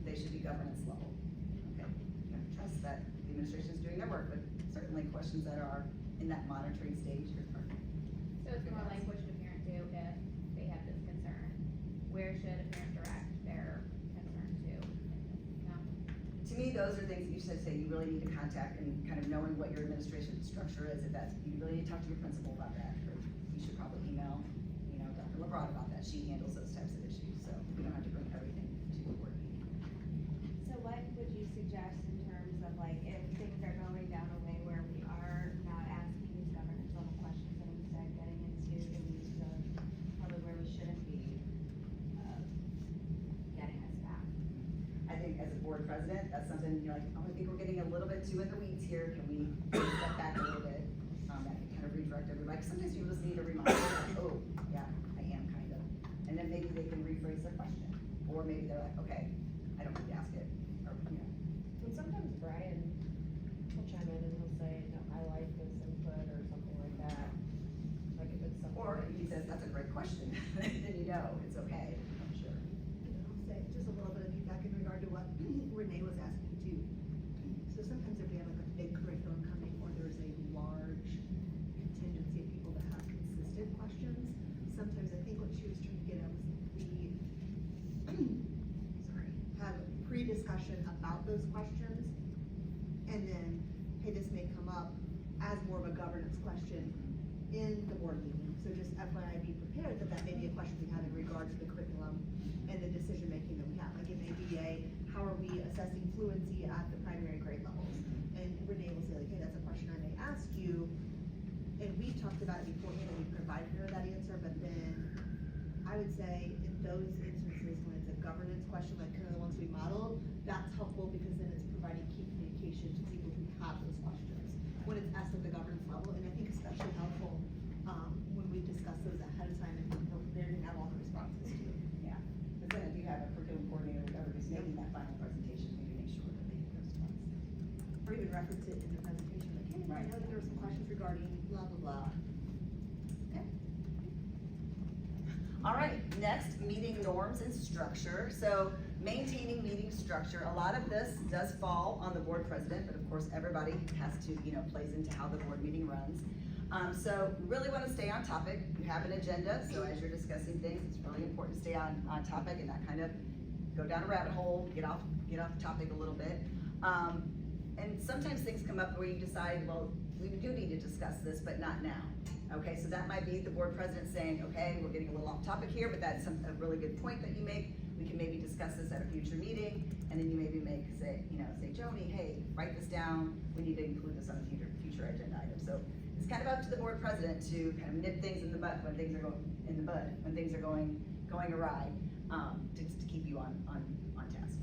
they should be governance level. Okay, trust that the administration is doing their work, but certainly questions that are in that monitoring stage are. So it's more like, what should a parent do if they have this concern? Where should a parent direct their concern to? To me, those are things that you should say you really need to contact, and kind of knowing what your administration structure is, if that's, you really need to talk to your principal about that, or you should probably email, Dr. LeBron about that, she handles those types of issues, so we don't have to bring everything to the board meeting. So what would you suggest in terms of like, if things are going down a way where we are not asking these governance level questions and instead getting into the weeds of probably where we shouldn't be, getting us back? I think as a board president, that's something you're like, oh, I think we're getting a little bit too in the weeds here, can we step back a little bit? That can kind of redirect everybody, 'cause sometimes you just need a reminder, like, oh, yeah, I am kind of. And then maybe they can rephrase their question, or maybe they're like, okay, I don't need to ask it, or, And sometimes Brian will chime in and he'll say, no, I like this input or something like that. Like if it's something. Or if he says, that's a great question, then it's okay, I'm sure. I'll say just a little bit of feedback in regard to what Renee was asking too. So sometimes if we have like a big curriculum coming, or there's a large contingency of people that have consistent questions, sometimes I think what she was trying to get at was have pre-discussion about those questions, and then, hey, this may come up as more of a governance question in the board meeting. So just FYI, be prepared that may be a question we have in regard to the curriculum and the decision making that we have. Like it may be how are we assessing fluency at the primary grade levels? And Renee talked about it beforehand and we provided her that answer, but then I would say in those instances when it's a governance question, like kind of the ones we modeled, that's helpful because then it's providing key communication to people who have those questions. When it's asked at the governance level, and I think especially helpful, when we discuss those ahead of time and we're prepared to have all the responses to. Yeah, but then if you have a curriculum coordinator, whoever is making that final presentation, maybe make sure that they get those ones. Or even reference it in the presentation, like, hey, I know that there were some questions regarding blah, blah, blah. Okay. All right, next, meeting norms and structure. So maintaining meeting structure, a lot of this does fall on the board president, but of course, everybody has to, plays into how the board meeting runs. So we really want to stay on topic. You have an agenda, so as you're discussing things, it's really important to stay on topic and not kind of go down a rabbit hole, get off topic a little bit. And sometimes things come up where you decide, well, we do need to discuss this, but not now. Okay, so that might be the board president saying, okay, we're getting a little off topic here, but that's a really good point that you make. We can maybe discuss this at a future meeting, and then you maybe say Joni, hey, write this down. We need to include this on a future agenda item. So it's kind of up to the board president to kind of nip things in the bud when things are going awry, to keep you on task.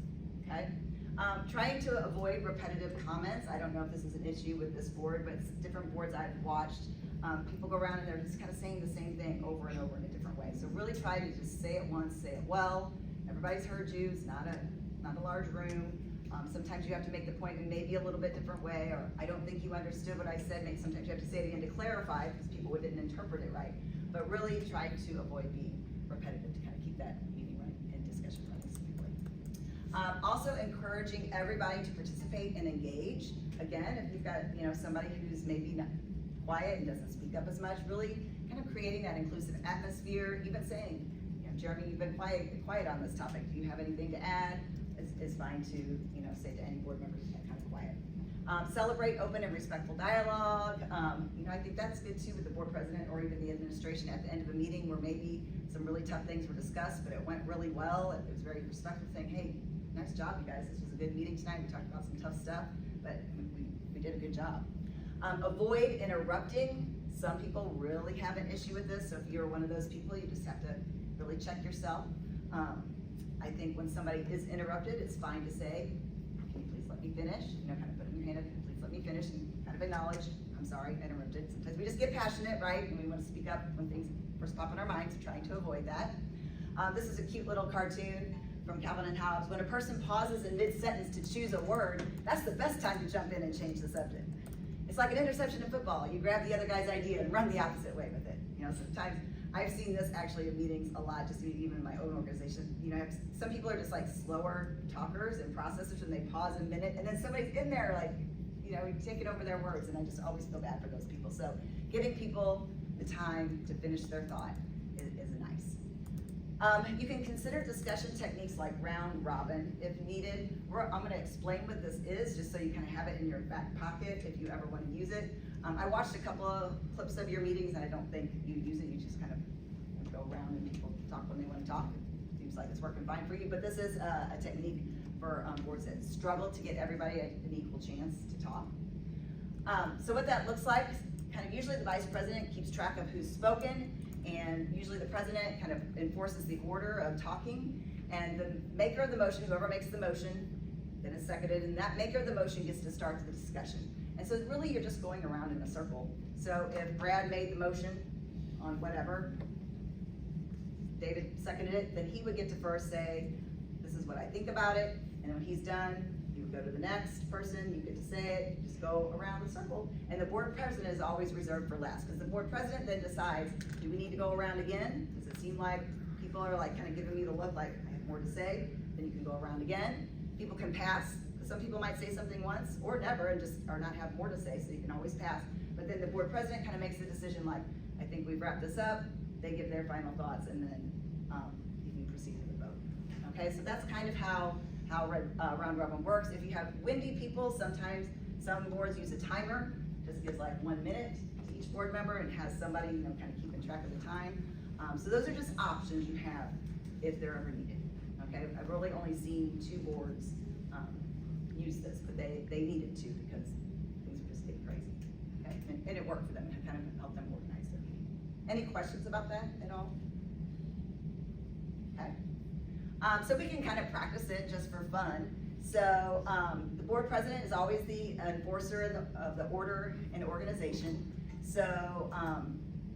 Okay. Trying to avoid repetitive comments. I don't know if this is an issue with this board, but different boards I've watched, people go around and they're just kind of saying the same thing over and over in a different way. So really try to just say it once, say it well. Everybody's heard you. It's not a large room. Sometimes you have to make the point in maybe a little bit different way, or I don't think you understood what I said. Sometimes you have to say it again to clarify because people didn't interpret it right. But really try to avoid being repetitive to kind of keep that meeting running and discussion running smoothly. Also encouraging everybody to participate and engage. Again, if you've got somebody who's maybe not quiet and doesn't speak up as much, really kind of creating that inclusive atmosphere, even saying, Jeremy, you've been quiet on this topic. Do you have anything to add? Is fine to say to any board members who's kind of quiet. Celebrate open and respectful dialogue. I think that's good too with the board president or even the administration at the end of a meeting where maybe some really tough things were discussed, but it went really well. It was very respectful, saying, hey, nice job, you guys. This was a good meeting tonight. We talked about some tough stuff, but we did a good job. Avoid interrupting. Some people really have an issue with this, so if you're one of those people, you just have to really check yourself. I think when somebody is interrupted, it's fine to say, can you please let me finish? Kind of put in your hand up, please let me finish, and kind of acknowledge, I'm sorry, I interrupted. Sometimes we just get passionate, right? And we want to speak up when things first pop in our minds, trying to avoid that. This is a cute little cartoon from Calvin and Hobbes. When a person pauses in mid-sentence to choose a word, that's the best time to jump in and change the subject. It's like an interception in football. You grab the other guy's idea and run the opposite way with it. Sometimes I've seen this actually in meetings a lot, just even in my own organization. Some people are just like slower talkers and processors, and they pause a minute, and then somebody's in there like, taking over their words, and I just always feel bad for those people. So giving people the time to finish their thought is nice. You can consider discussion techniques like round robin if needed. I'm going to explain what this is just so you kind of have it in your back pocket if you ever want to use it. I watched a couple of clips of your meetings, and I don't think you use it. You just kind of go around and people talk when they want to talk. It seems like it's working fine for you, but this is a technique for boards that struggle to get everybody an equal chance to talk. So what that looks like, kind of usually the vice president keeps track of who's spoken, and usually the president kind of enforces the order of talking, and the maker of the motion, whoever makes the motion, then is seconded, and that maker of the motion gets to start the discussion. And so really you're just going around in a circle. So if Brad made the motion on whatever, David seconded it, then he would get to first say, this is what I think about it, and then when he's done, you would go to the next person, you get to say it, you just go around the circle. And the board president is always reserved for last, because the board president then decides, do we need to go around again? Does it seem like people are like kind of giving me the look like I have more to say? Then you can go around again. People can pass. Some people might say something once or never and just or not have more to say, so you can always pass. But then the board president kind of makes the decision like, I think we've wrapped this up. They give their final thoughts, and then you can proceed to the vote. Okay, so that's kind of how round robin works. If you have windy people, sometimes some boards use a timer. Just gives like 1 minute to each board member and has somebody kind of keeping track of the time. So those are just options you have if they're ever needed. Okay, I've really only seen 2 boards use this, but they needed to because things were just getting crazy. Okay, and it worked for them. It kind of helped them organize. Any questions about that at all? Okay. So we can kind of practice it just for fun. So, the board president is always the enforcer of the order and organization. So,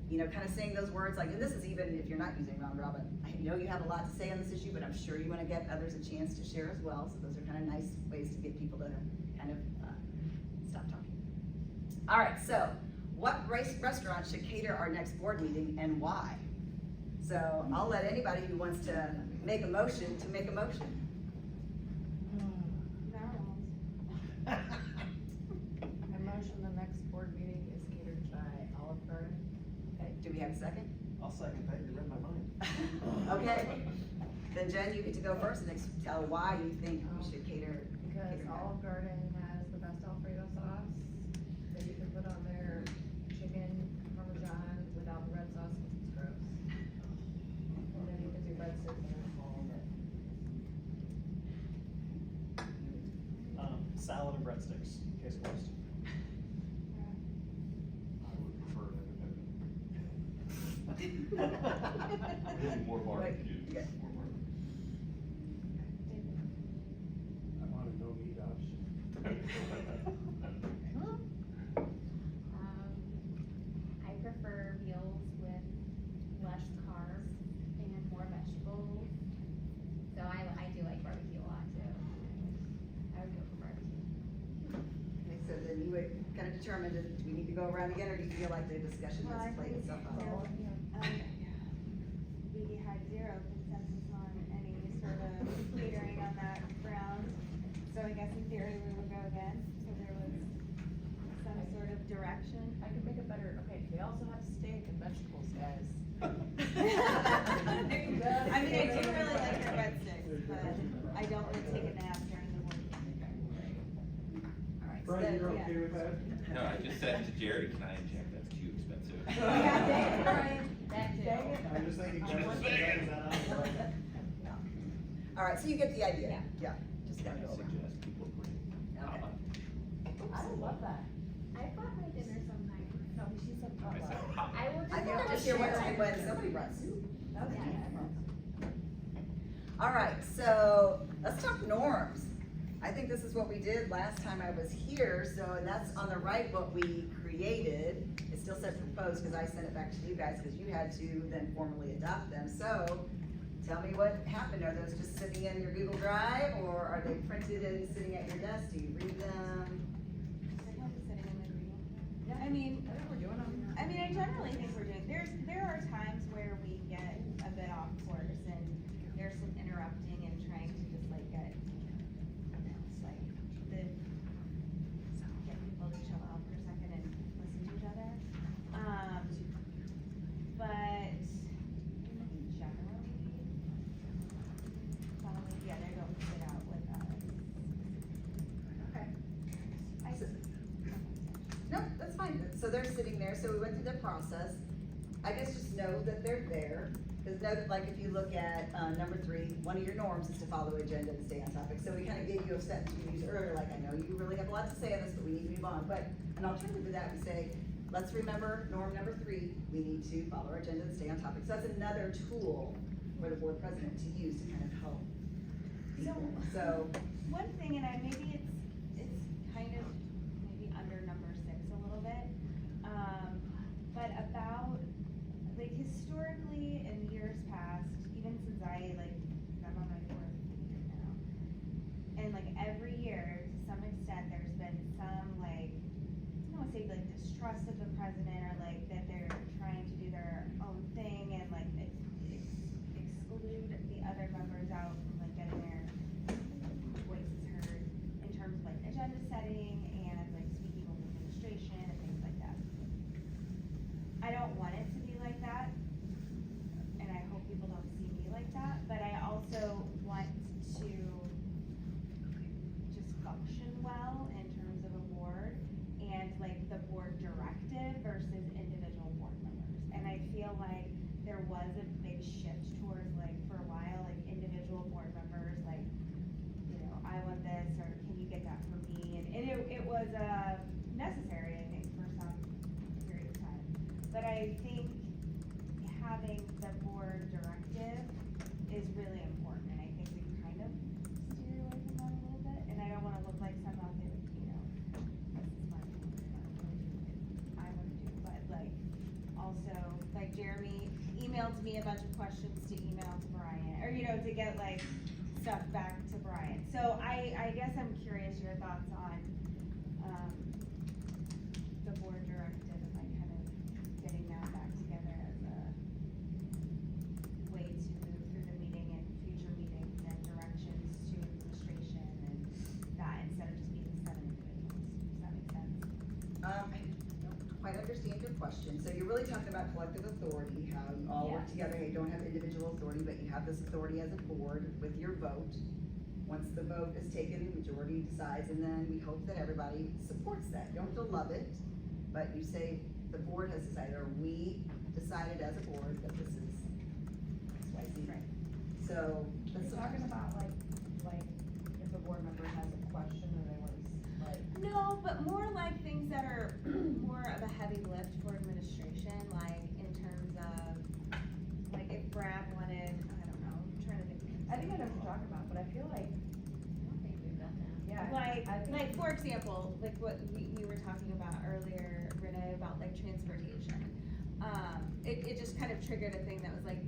you know, kind of saying those words like, and this is even if you're not using round robin, I know you have a lot to say on this issue, but I'm sure you want to give others a chance to share as well. So those are kind of nice ways to get people to kind of stop talking. All right, so what restaurant should cater our next board meeting and why? So I'll let anybody who wants to make a motion to make a motion. I motion the next board meeting is catered by Olive Garden. Okay, do we have a second? I'll second that, you read my mind. Okay, then Jen, you get to go first and tell why you think we should cater. Because cater that. Olive Garden has the best Alfredo sauce that you can put on their chicken parmesan without the red sauce, because it's gross. And then you can do breadsticks and that's all of it. Salad and breadsticks, case closed. I would prefer an independent. More barbecue. Yeah. More barbecue. I want a no-meat option. I prefer meals with less carbs and more vegetables. So I do like barbecue a lot too. I would go for barbecue. Okay, so then you would kind of determine, do we need to go around again, or do you feel like the discussion Well, I has played think itself there- out? we had zero consensus on any sort of catering on that ground. So I guess in theory, we would go again, so there was some sort of direction. I could make it better, okay, they also have steak and vegetables, guys. I mean, I do really like your breadsticks, but I don't want to take a nap during the work. All right, so Brian, then, you're yeah. okay with that? No, I just said to Jerry, can I inject, that's too expensive. Yeah, dang it, Brian. That too. Dang it. I'm just thinking, I'm just one dragging that out. all right, so you get the idea, Yeah. just I gotta go around. suggest people bring. Okay. I would love that. I bought my dinner sometimes. No, she said I said potluck. pop. I will just. I know, just hear one time when somebody brought soup. Okay. All right, so let's talk norms. I think this is what we did last time I was here, so, and that's on the right what we created. It still said proposed, because I sent it back to you guys, because you had to then formally adopt them. So, tell me what happened. Are those just sitting in your Google Drive, or are they printed and sitting at your desk? Do you read them? They're probably sitting in the green. I mean, I think we're doing them. I generally think we're doing, there are times where we get a bit off course and there's some interrupting and trying to just like get, you know, it's like get people to chill out for a second and listen to each other. But generally, yeah, they don't sit out with us. Okay. No, that's fine. So they're sitting there, so we went through the process. I guess just know that they're there, because know that, like, if you look at, number 3, one of your norms is to follow agenda and stay on topic. So we kind of gave you a sentence you used earlier, like, I know you really have a lot to say on this, but we need to move on. But an alternative to that, we say, let's remember norm number 3, we need to follow our agenda and stay on topic. So that's another tool for the board president to use to kind of help people. So, One thing, and maybe it's kind of maybe under number 6 a little bit, but about, like, historically in years past, even since I'm on my 4th year now, and like every year, to some extent, there's been some like, I don't wanna say like distrust of the president, or like that they're trying to do their own thing and like exclude the other members out from like getting their voices heard in terms of like agenda setting and like speaking with administration and things like that. I don't want it to be like that, and I hope people don't see me like that, but I also want to just function well in terms of a board and like the board directive versus individual board members. And I feel like there was a big shift towards like, for a while, like individual board members, like, you know, I want this, or can you get that for me? And it was necessary, I think, for some period of time. But I think like Jeremy emailed me a bunch of questions to email to Brian, or, to get like stuff back to Brian. So I guess I'm curious your thoughts on, the board directive and like kind of getting that back together as a way to move through the meeting and future meetings and directions to administration and that instead of just being 7 individuals. Does that make sense? I don't quite understand your question. So you're really talking about collective authority, how you all work Yes. together. You don't have individual authority, but you have this authority as a board with your vote. Once the vote is taken, the majority decides, and then we hope that everybody supports that. You don't have to love it, but you say the board has decided, or we decided as a board that this is XYZ. Right. So. Are you talking about like if a board member has a question or they want to, like? No, but more like things that are more of a heavy lift for administration, like in terms of, like if Brad wanted, I don't know, I'm trying to think. I think I know what you're talking about, but I feel like, I don't think we've done that. yeah. Like, I think- like for example, like what we were talking about earlier, Renee, about like transportation. It just kind of triggered a thing that was like,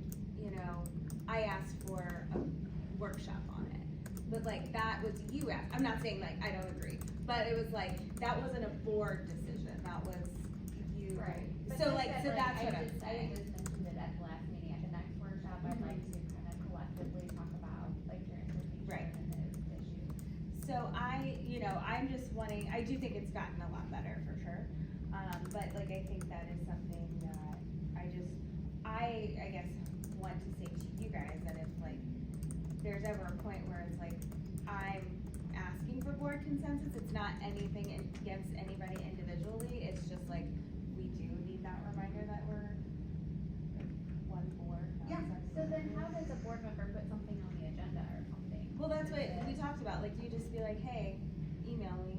I asked for a workshop on it. But like, that was you asked, I'm not saying like, I don't agree, but it was like, that wasn't a board decision, that was you. Right. But So just like, that, so that's what I'm I saying. just mentioned it at the last meeting, at the next workshop, I'd like to kind of collectively talk about like transportation Right. and those issues. So I'm just wanting, I do think it's gotten a lot better for sure. But like, I think that is something that I guess want to say to you guys that if like, there's ever a point where it's like, I'm asking for board consensus, it's not anything against anybody individually, it's just like, we do need that reminder that we're like one board. not Yeah. separate. So then how does a board member put something on the agenda or something? Well, that's what we talked about, like, you just be like, hey, email me,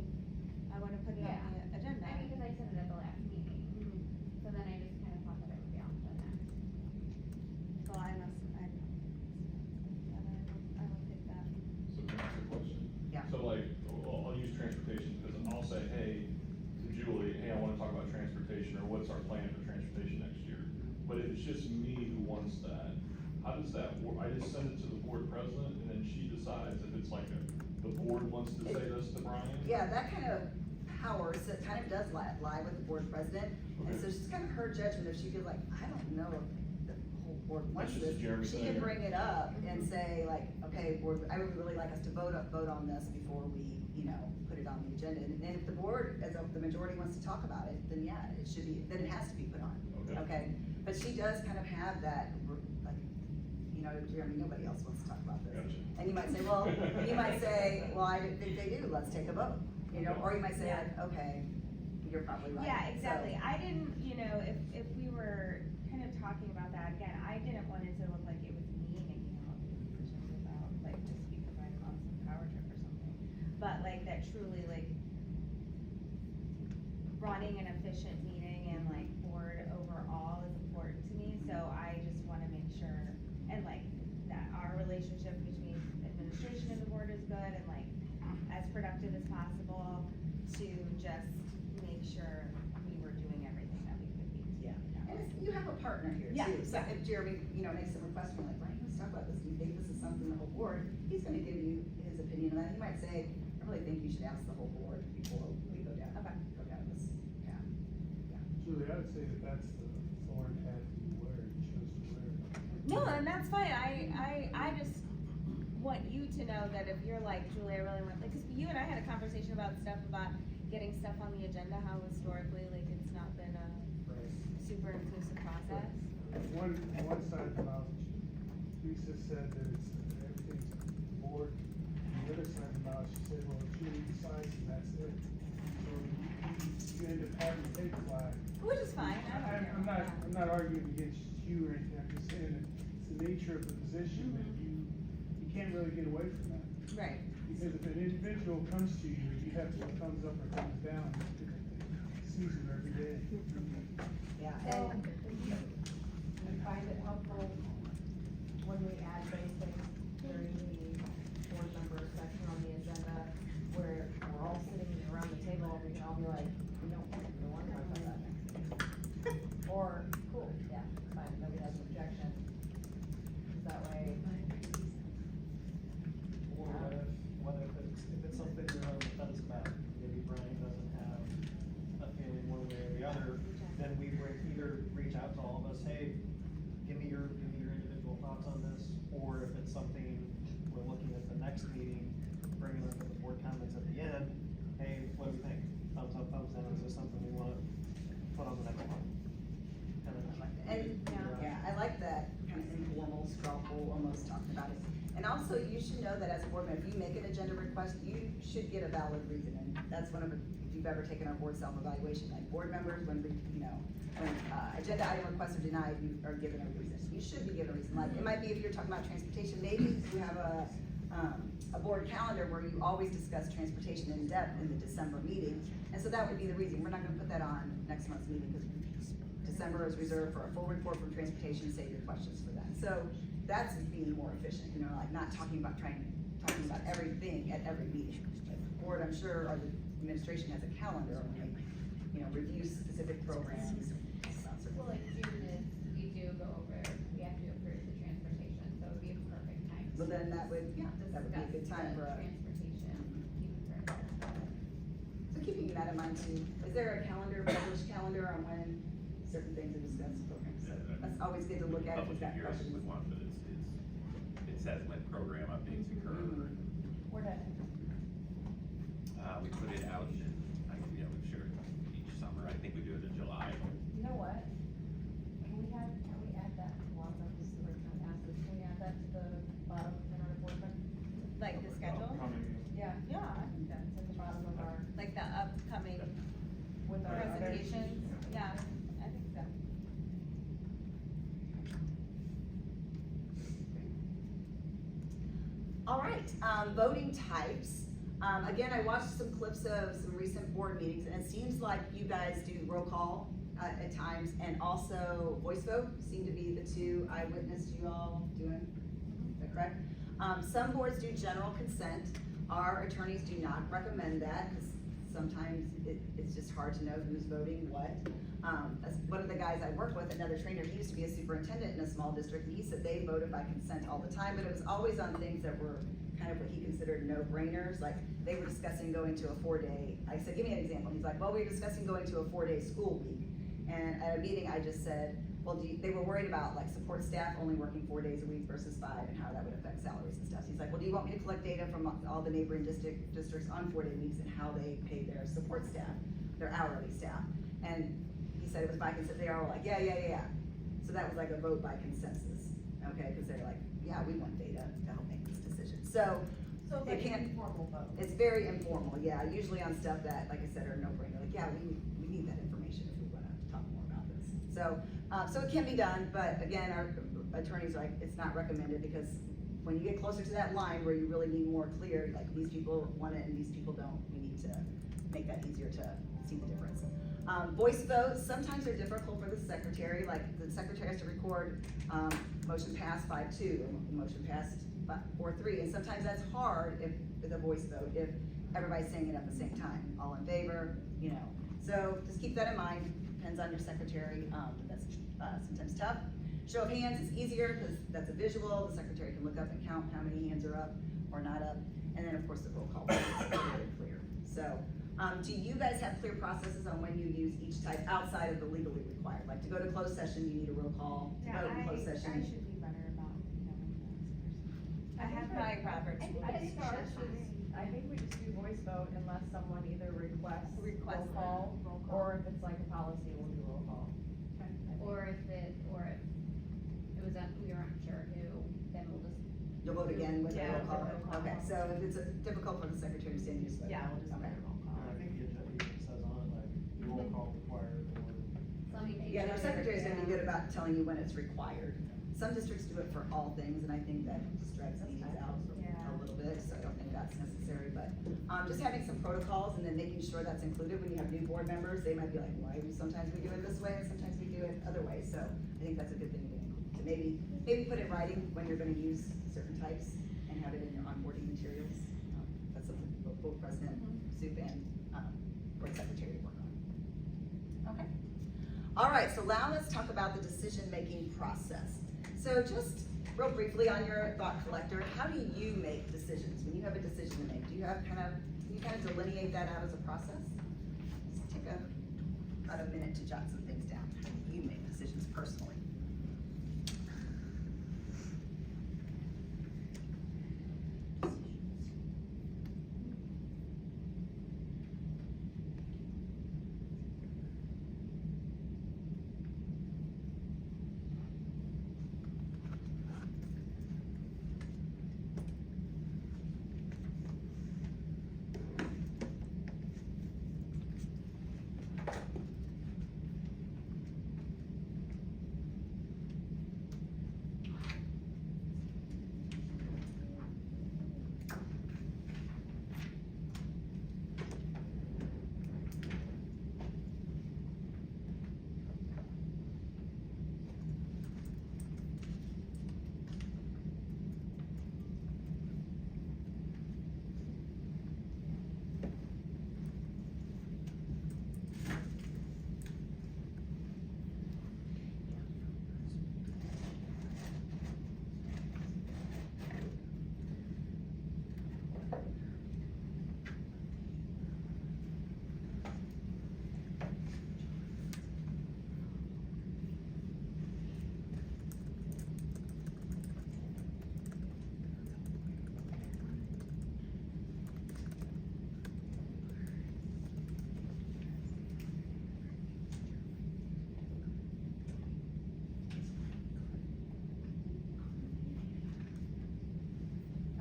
I wanna put it on the agenda. I mean, cause I said it at the last meeting, so then I just kind of thought that it would be on the next. Well, I will take that. So can I ask a question? Yeah. So like, I'll use transportation, because I'll say, hey, to Julie, hey, I wanna talk about transportation, or what's our plan for transportation next year? But if it's just me who wants that, how does that work? I just send it to the board president, and then she decides if it's like the board wants to say this to Brian? Yeah, that kind of power, so it kind of does lie with the board president. And so it's kind of her judgment if she feels like, I don't know if the whole board wants That's just this. Jeremy She saying can it. bring it up and say like, okay, board, I would really like us to vote on this before we, put it on the agenda. And if the board, as the majority wants to talk about it, then yeah, it should be, then it has to be put on. Okay. But she does kind of have that, like, Jeremy, nobody else wants to talk about this. Gotcha. And you might say, well, I didn't think they do, let's take a vote, or you might say, like, okay, you're probably right. Yeah, So- exactly, I didn't, if we were kind of talking about that, again, I didn't want it to look like it was me making all the decisions about, like, just because I'm on some power trip or something. But like, that truly, like, running an efficient meeting and like, board overall is important to me, so I just wanna make sure, and like, that our relationship between administration and the board is good, and like, as productive as possible, to just make sure we were doing everything that we could be. Yeah, and you have a partner here Yeah, too, so yeah. if Jeremy, makes a request, we're like, Brian, let's talk about this, do you think this is something the whole board, he's gonna give you his opinion on that, he might say, I really think you should ask the whole board before we go down this path. Julie, I would say that that's the thorn hat you wear, you chose to wear. No, and that's fine, I just want you to know that if you're like, Julie, I really want, like, cause you and I had a conversation about getting stuff on the agenda, how historically, like, it's not been a Right. super inclusive process. One side of the house, Lisa said that it's, everything's board. On the other side of the house, she said, well, Julie decides and that's it. So you end up having to take flag. Which is fine, I don't care. I'm not arguing against you or anything, I'm just saying that it's the nature of the position that you can't really get away from that. Right. Because if an individual comes to you, you have to thumbs up or thumbs down, sees them every day. Yeah, So, and, you find it helpful when we add those things during the board member section on the agenda, where we're all sitting around the table and we can all be like, we don't want to talk about that next week. Or, cool, yeah, reach out to all of us, hey, give me your individual thoughts on this, or if it's something we're looking at the next meeting, bringing up the board comments at the end, hey, what do we think? Thumbs up, thumbs down, is this something we wanna put on the next one? Kind of And, yeah, I like that kind of informal straw poll, almost talking about it. And also, you should know that as a board member, if you make an agenda request, you should get a valid reason. And that's one of the, if you've ever taken our board self-evaluation, like board members, when, when agenda item requests are denied, you are given a reason. You should be given a reason. Like, it might be if you're talking about transportation, maybe you have a board calendar where you always discuss transportation in depth in the December meeting. And so that would be the reason. We're not gonna put that on next month's meeting because December is reserved for a full report from transportation, save your questions for that. So that's being more efficient, like not talking about talking about everything at every meeting. Like the board, I'm sure, or the administration has a calendar when they, review specific programs. Well, like June is, we do go over, we have to approve the transportation, so it would be a perfect time. So then that would be a good time for a. Transportation, even further. So keeping that in mind too, is there a calendar, published calendar on when certain things are discussed programs? So that's always good to look at. Public That figures question. would want, but it says when program updates occur. We're done. We put it out in, we share it each summer, I think we do it in July. You know what? Can we add that, well, that was the right time to ask this, can we add that to the bottom in our report card? Like the schedule, Yeah, I think that's at the bottom of our, like the upcoming with our other. presentations, yeah, I think so. All right, voting types. Again, I watched some clips of some recent board meetings, and it seems like you guys do roll call at times, and also voice vote seem to be the two I witnessed you all doing. Is that correct? Some boards do general consent. Our attorneys do not recommend that, because sometimes it's just hard to know who's voting what. As one of the guys I work with, another trainer, he used to be a superintendent in a small district, and he said they voted by consent all the time, but it was always on things that were kind of what he considered no-brainers, like they were discussing going to a 4-day, I said, give me an example. He's like, well, we were discussing going to a 4-day school week. And at a meeting, I just said, well, they were worried about like support staff only working 4 days a week versus 5 and how that would affect salaries and stuff. He's like, well, do you want me to collect data from all the neighboring districts on 4-day weeks and how they pay their support staff, their hourly staff? And he said it was by consent. They all were like, yeah. So that was like a vote by consensus, okay? Because they're like, yeah, we want data to help make this decision. So So it it's like can't, an informal vote. it's very informal, yeah, usually on stuff that, like I said, are no-brainer, like, yeah, we need that information if we wanna talk more about this. So, so it can be done, but again, our attorneys are like, it's not recommended, because when you get closer to that line where you really need more clear, like, these people want it and these people don't, we need to make that easier to see the difference. Voice votes, sometimes they're difficult for the secretary, like, the secretary has to record, motion passed 5-2, motion passed 4-3, and sometimes that's hard if, with a voice vote, if everybody's saying it at the same time, all in favor, So just keep that in mind, depends on your secretary, that's sometimes tough. Show of hands is easier, because that's a visual, the secretary can look up and count how many hands are up or not up, and then of course the roll call is very clear. So, do you guys have clear processes on when you use each type outside of the legally required? Like to go to closed session, you need a roll call, to Yeah, vote in closed I session. should be better about knowing those. I have my Robert's rules. I think we just do voice vote unless someone either requests Requests roll roll call. call, or if it's like a policy, we'll do roll call. Or if it was, we were unsure who, then we'll just. You'll vote again with the Yeah, roll call? with the roll call. Okay, so if it's difficult for the secretary to stand, you just vote. Yeah, we'll just do Okay. a roll call. And I think the agenda even says on it, like, roll call required, or. So I mean, Yeah, their secretary's gonna be good about telling you when it's required. Some districts do it for all things, and I think that just drags these out a little bit, so I don't think that's necessary, but, just having some protocols and then making sure that's included when you have new board members, they might be like, why, sometimes we do it this way, and sometimes we do it other ways, so I think that's a good thing to do. To maybe put in writing when you're gonna use certain types, and have it in your onboarding materials. That's something both President, Soup, and, Board Secretary work on. Okay. All right, so now let's talk about the decision-making process. So just real briefly on your thought collector, how do you make decisions? When you have a decision to make, do you have can you kind of delineate that out as a process? Just take about a minute to jot some things down. How do you make decisions? decisions personally.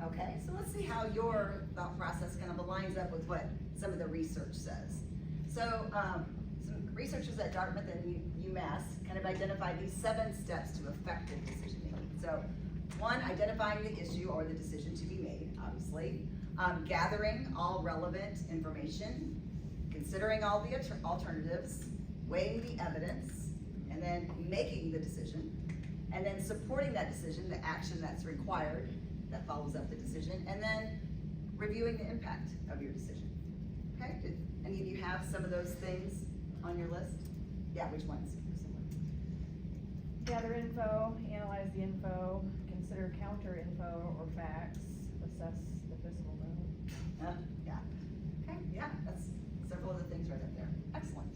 Okay, so let's see how your thought process kind of aligns up with what some of the research says. So, some researchers at Dartmouth and UMass kind of identified these 7 steps to effective decision making. So, 1, identifying the issue or the decision to be made, obviously. Gathering all relevant information, considering all the alternatives, weighing the evidence, and then making the decision, and then supporting that decision, the action that's required that follows up the decision, and then reviewing the impact of your decision. Okay, did any of you have some of those things on your list? Yeah, which ones? Gather info, analyze the info, consider counter info or facts, assess the fiscal note. Yeah, okay, yeah, that's several of the things right up there. Excellent.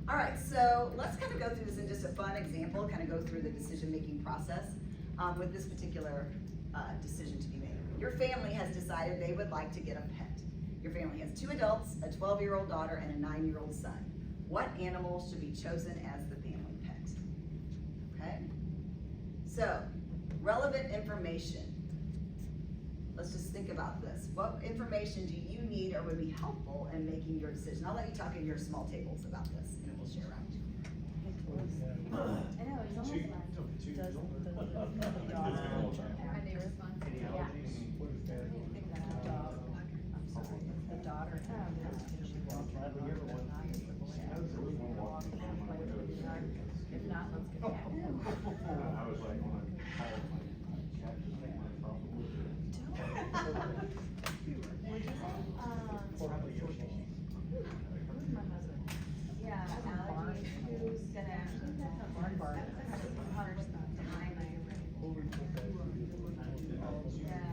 All right, so let's kind of go through this in just a fun example, kind of go through the decision-making process with this particular decision to be made. Your family has decided they would like to get a pet. Your family has 2 adults, a 12-year-old daughter, and a 9-year-old son. What animal should be chosen as the family pet? Okay? So, relevant information. Let's just think about this. What information do you need or would be helpful in making your decision? I'll let you talk in your small tables about this, and then we'll share around. I know, it's almost like. Are they responsible? Any Yeah. allergies? What is that? I'm sorry, the daughter. Glad we hear one. If not, let's get back. I was like, when I hired my cat to take my problem with it. For how many years? Who's my husband? Yeah, allergies, who's gonna, Who we put that to? yeah.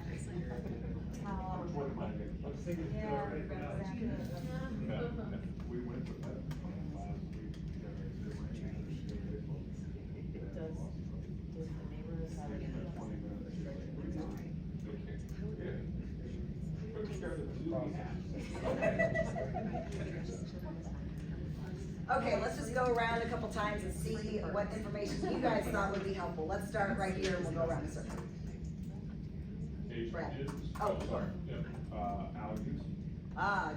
How, What am I doing? I was thinking, yeah, right now, it's- exactly. We went with that last week. Does the neighbors have any? 20 minutes. Yeah. But we started Okay, let's just go around a couple times and see what information you guys thought would be helpful. Let's start right here and we'll go around the circle. Age Brad. kids. Oh, Sorry. Yeah. Allergies.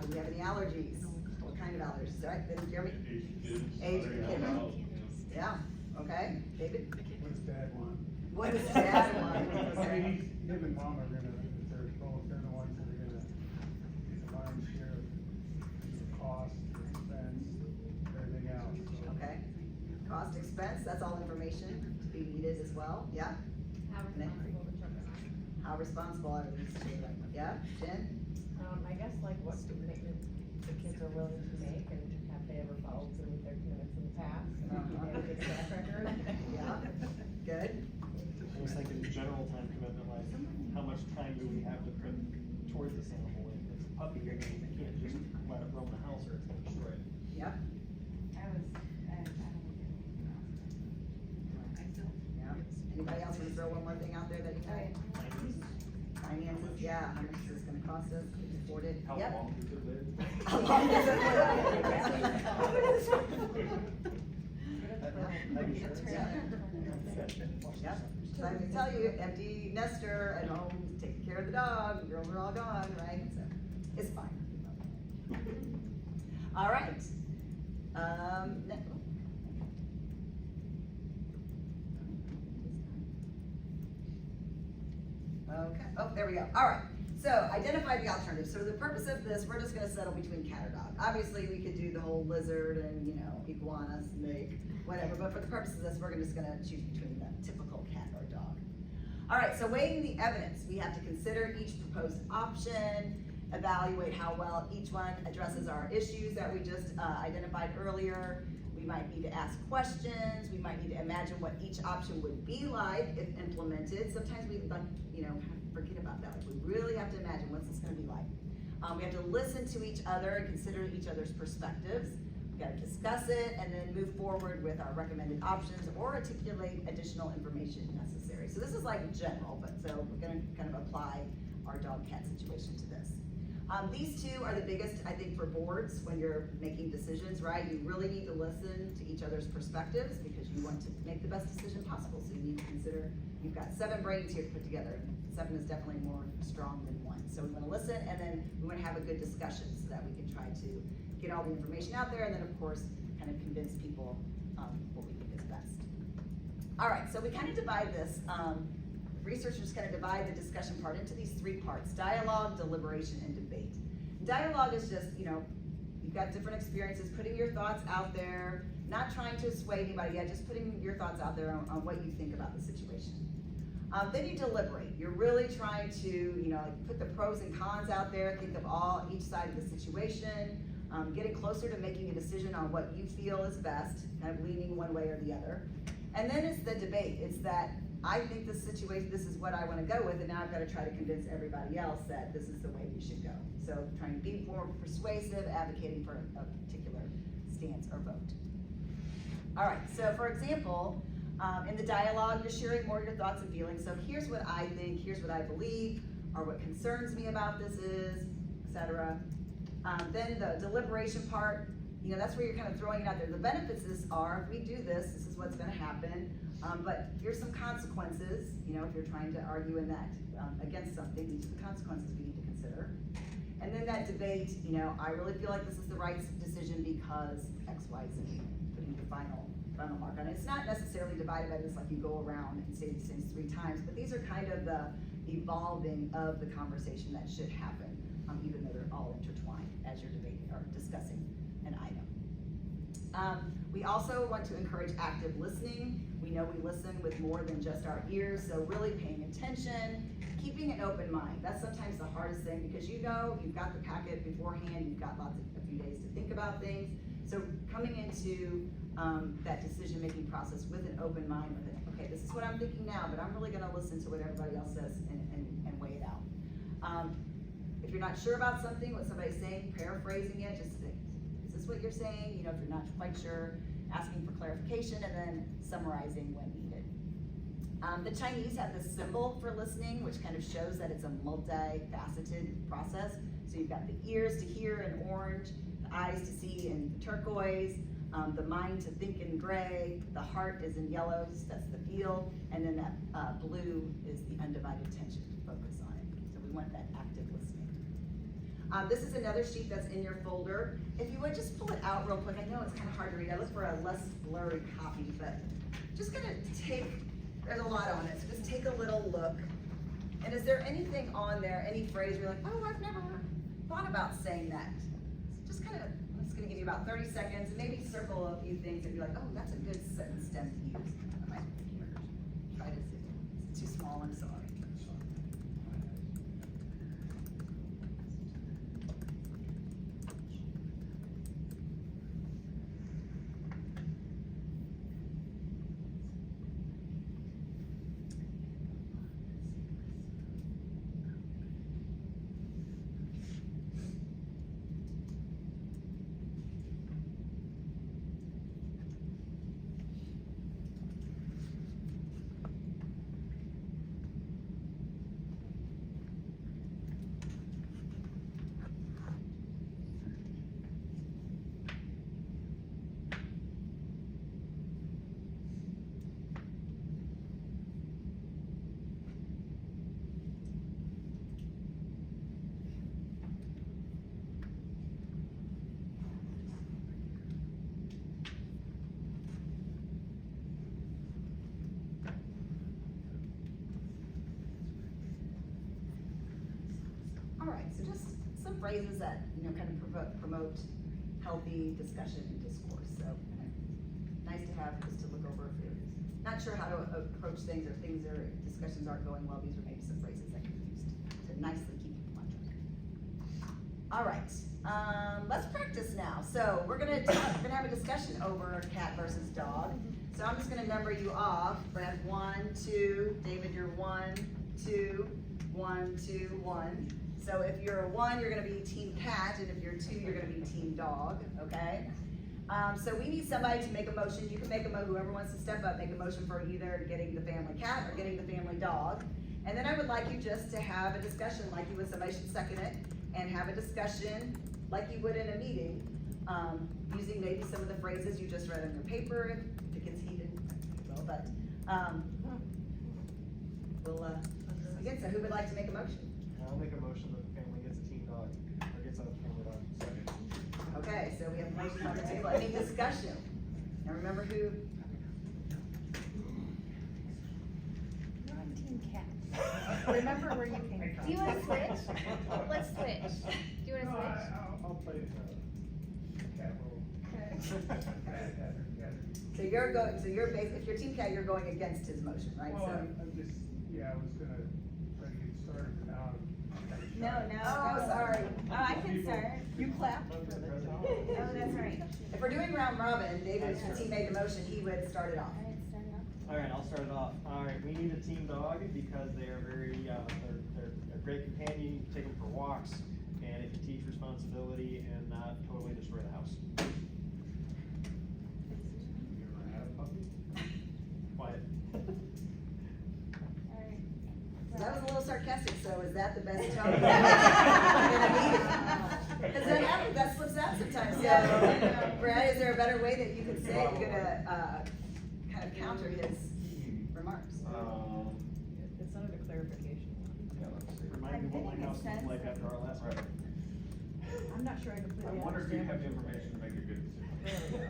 Do we have any allergies? What kind of allergies? All right, then Jeremy? Age kids. Age Are they kids. allowed? Yeah, okay. David? What does Dad want? What is that I one? mean, him and Mom are gonna, if they're both, they're the ones that are gonna get the lion's share of the cost, expense, everything else, so. Okay. Cost, expense, that's all information to be needed as well, yeah? How responsible the children are. How responsible are these children? Yeah, Jen? I guess like what commitment the kids are willing to make and have they ever followed through with their commitments in the past? Do they have a good track record? Yeah, good. I was thinking general time commitment, like, how much time do we have to put towards this animal? If it's a puppy, I mean, you can't just let it roam the house or it's gonna destroy it. Yep. I don't know. throw one more thing out there that you know? Finances, yeah, how much is this gonna cost us, can we afford it? How Yep. long does it live? How long does it Yep, so I can tell you, empty nester at home, taking care of the dog, the girls are all gone, right? So, it's fine. All right. Next. Okay, oh, there we go. All right, so identify the alternatives. So the purpose of this, we're just gonna settle between cat or dog. Obviously, we could do the whole lizard and, you know, iguana, snake, whatever, but for the purpose of this, we're just gonna choose between the typical cat or dog. All right, so weighing the evidence, we have to consider each proposed option, evaluate how well each one addresses our issues that we just identified earlier. We might need to ask questions. We might need to imagine what each option would be like if implemented. Sometimes we like, you know, forget about that. Like, we really have to imagine what's this gonna be like. We have to listen to each other and consider each other's perspectives. We gotta discuss it and then move forward with our recommended options or articulate additional information necessary. So this is like general, but so we're gonna kind of apply our dog-cat situation to this. These two are the biggest, I think, for boards when you're making decisions, right? You really need to listen to each other's perspectives because you want to make the best decision possible. So you need to consider, you've got 7 brains here to put together. 7 is definitely more strong than 1. So we want to listen and then we want to have a good discussion so that we can try to get all the information out there and then of course kind of convince people what we think is best. All right, so we kind of divide this. Researchers kind of divide the discussion part into these 3 parts: dialogue, deliberation, and debate. Dialogue is just, you know, you've got different experiences, putting your thoughts out there, not trying to sway anybody yet, just putting your thoughts out there on what you think about the situation. Then you deliberate. You're really trying to, you know, like put the pros and cons out there, think of each side of the situation, getting closer to making a decision on what you feel is best, kind of leaning one way or the other. And then it's the debate. It's that I think this situation, this is what I want to go with, and now I've got to try to convince everybody else that this is the way we should go. So trying to be more persuasive, advocating for a particular stance or vote. All right, so for example, in the dialogue, you're sharing more of your thoughts and feelings. So here's what I think, here's what I believe, or what concerns me about this is, etc. Then the deliberation part, you know, that's where you're kind of throwing it out there. The benefits of this are, if we do this, this is what's going to happen. But here's some consequences, you know, if you're trying to argue in that against something, these are the consequences we need to consider. And then that debate, you know, I really feel like this is the right decision because X, Y, Z, putting the final mark on it. It's not necessarily divided by this, like you go around and say these things 3 times, but these are kind of the evolving of the conversation that should happen, even though they're all intertwined as you're debating or discussing an item. We also want to encourage active listening. We know we listen with more than just our ears, so really paying attention, keeping an open mind. That's sometimes the hardest thing because you know you've got the packet beforehand, you've got a few days to think about things. So coming into that decision-making process with an open mind, with it, okay, this is what I'm thinking now, but I'm really gonna listen to what everybody else says and weigh it out. If you're not sure about something, what somebody's saying, paraphrasing it, just think, is this what you're saying? You know, if you're not quite sure, asking for clarification and then summarizing when needed. The Chinese have this symbol for listening, which kind of shows that it's a multifaceted process. So you've got the ears to hear in orange, the eyes to see in turquoise, the mind to think in gray, the heart is in yellows, that's the feel, and then that blue is the undivided attention to focus on it. So we want that active listening. This is another sheet that's in your folder. If you would just pull it out real quick. I know it's kind of hard to read. I look for a less blurry copy, but just gonna take, there's a lot on it, so just take a little look. And is there anything on there, any phrase you're like, oh, I've never thought about saying that? Just kind of, I'm just gonna give you about 30 seconds and maybe circle a few things and be like, oh, that's a good sentence stem to use. I might try to see. It's too small, I'm sorry. phrases that, you know, kind of promote healthy discussion and discourse, so nice to have, just to look over if you're not sure how to approach things, or things or discussions aren't going well, these are maybe some phrases that can be used to nicely keep people on track. All right, let's practice now. So we're gonna have a discussion over cat versus dog. So I'm just gonna number you off. Brad, 1, 2, David, you're 1, 2, 1, 2, 1. So if you're a 1, you're gonna be team cat, and if you're 2, you're gonna be team dog, okay? So we need somebody to make a motion. You can make a motion, whoever wants to step up, make a motion for either getting the family cat or getting the family dog. And then I would like you just to have a discussion like you would, somebody should second it, and have a discussion like you would in a meeting, using maybe some of the phrases you just read on your paper. If it gets heated, it will, but we'll begin. So who would like to make a motion? I'll make a motion that the family gets a team dog, or gets a family dog. Second. Okay, so we have a motion on the table. Any discussion? Now remember who, You're on team cat. Remember where you came from. Do you wanna switch? Let's switch. Do you wanna switch? I'll play cat role. so you're going, so you're based, if you're team cat, you're going against his motion, right? Well, So. I'm just, yeah, I was gonna try to get started, but now No, Oh, sorry. Oh, I can start. You clapped for the dog. Oh, that's right. If we're doing round robin, David, since he made the motion, he would start it off. Alright, start it off. Alright, I'll start it off. Alright, we need a team dog because they are very, they're a great companion. You can take them for walks, and it can teach responsibility and not totally destroy the house. You ever had a puppy? Quiet. Alright. So that was a little sarcastic, so is that the best tone? Because that slips out sometimes, so, Brad, is there a better way that you could say, you're gonna, kind of counter his remarks? It's under the clarification. Yeah, let's see. Remind me what my house looked like after our last one. I'm not sure I I completely wonder if you have the understand. information to make a good decision. There we go.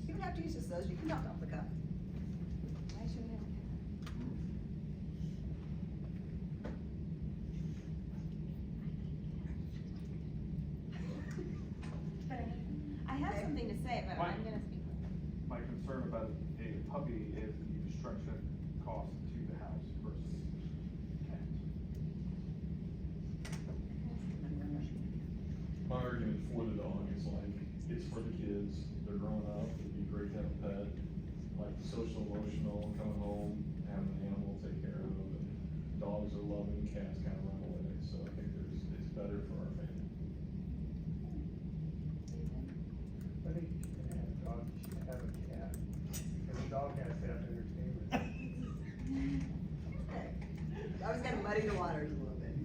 You don't have to use just those, you can talk off the cuff. Why should we have I have something to say, but I'm gonna speak. My concern about a puppy is the construction cost to the house versus cats. My argument for the dog is like, it's for the kids, they're growing up, it'd be great to have a pet, like social, emotional, coming home, having an animal to take care of, and dogs are loving, cats kind of run away, so I think it's better for our family. I think you can have a dog, you should have a cat, because a dog has to have entertainment. I was gonna muddy the waters a little bit.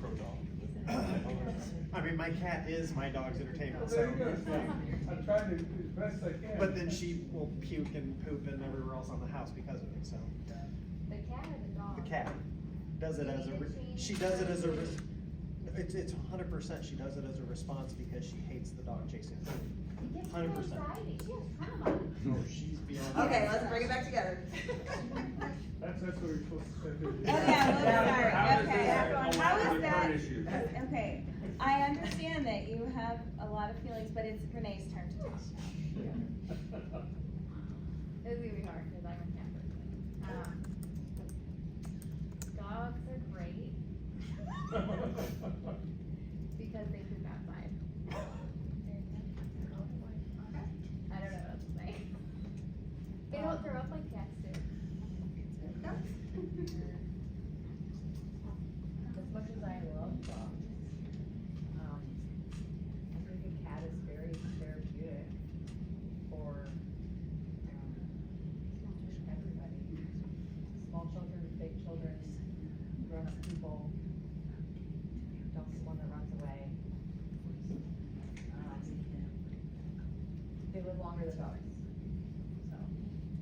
Pro dog. I mean, my cat is my dog's entertainment, Well, so. there you go, see, I'm trying to, as best I can. But then she will puke and poop and everywhere else on the house because of it, so. The cat or the dog? The cat does it as a, she does it as a, it's 100%, she does it as a response because she hates the dog chasing her. It gets 100%. really exciting. She has trauma. No, she's beyond. Okay, let's bring it back together. That's what we're supposed to say. Oh, yeah, let's start, okay. How is Hard that, issues. okay, I understand that you have a lot of feelings, but it's Renee's turn to talk. It's gonna be hard because I'm a cat person. Dogs are great because they poop outside. I don't know what else to say. They don't throw up like cats do. As much as I love dogs, I think a cat is very therapeutic for, everybody. Small children, big children, grown-up people, don't be one that runs away. They live longer than dogs, so.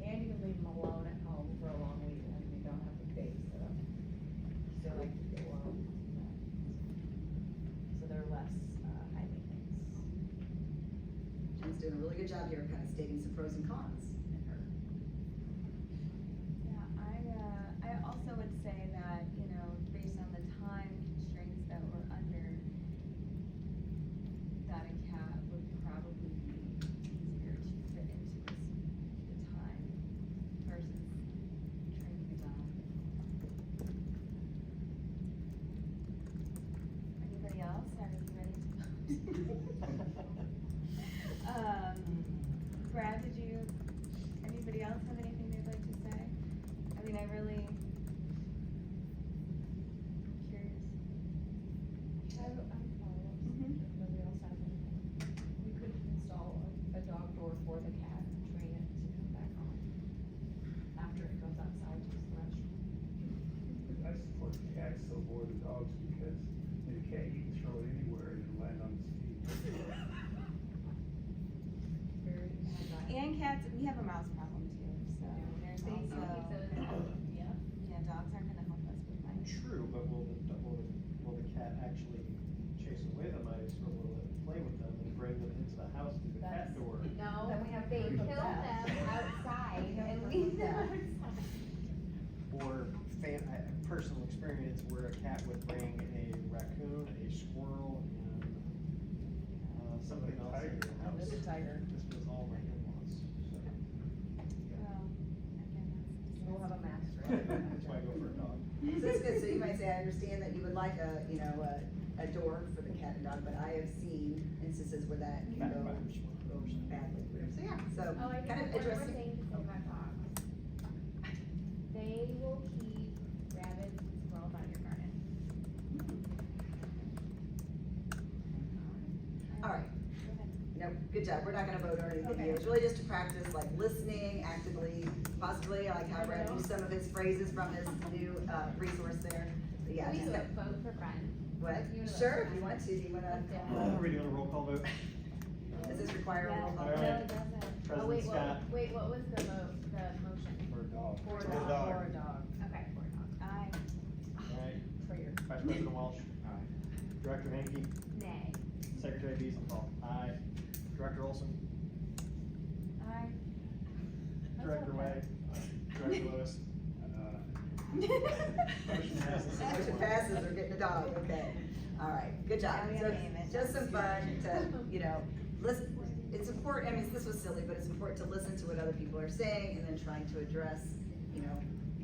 And you can leave them alone at home for a long weekend, and you don't have to babysit them. They like to be alone. So they're less, high maintenance. seeing some pros and cons in her. Yeah, I also would say that, you know, based on the time constraints that we're under, that a cat would probably be easier to fit into the time versus training a dog. Anybody else? Are you ready to vote? Brad, anybody else have anything they'd like to say? I mean, I'm curious. I'm following, Mhm. if nobody else has anything. We could install a dog door for the cat and train it to come back on after it goes outside to use the restroom. I support cats over the dogs because the cat, you can throw it anywhere and it'll land on its feet. Very bad. And cats, we have a mouse problem too, so there's So you can also, keep those out. Yeah. yeah, dogs aren't gonna help us with mice. True, but will the cat actually chase away the mice, or will it play with them and bring them into the house through the cat That's- door? No, Then we have they proof kill of them that. outside We have and proof leave of them that. outside. Or personal experience where a cat would bring a raccoon, a squirrel, and, something else into the house. Another tiger. This was all my in-laws, so. Well, again, We'll have a master. That's why I go for a dog. So that's good, so you might say, I understand that you would like a door for the cat and dog, but I have seen instances where that can Cat go fires. badly. So, yeah, so, Oh, I kind of think one more interesting. thing to say about dogs. They will keep rabbits and squirrels out of your garden. All right. Go ahead. No, good job, we're not gonna vote or anything Okay. here, it's really just to practice, like, listening actively, possibly, I like how Brad used some of his phrases from his new, resource there. But yeah, We just do a that- vote for friends. what? You wanna vote Sure, for if you want friends? to, do you wanna, Are we doing a roll call vote? does this require a roll call? All right. No, it doesn't. Oh, wait, President Scott. wait, what was the vote, the motion? For a dog. For a For a dog. dog. For a dog. Okay, for a dog. Aye. Alright, Trader. Vice President Walsh. Aye. Director Hanky. Nay. Secretary Biesenthal. Aye. Director Olson. Aye. Director Way. Director Lewis. Motion passes. Motion passes or getting a dog, okay. All right, good job. Now we So, gotta name it. just some fun to, listen, it's important, I mean, this was silly, but it's important to listen to what other people are saying and then trying to address,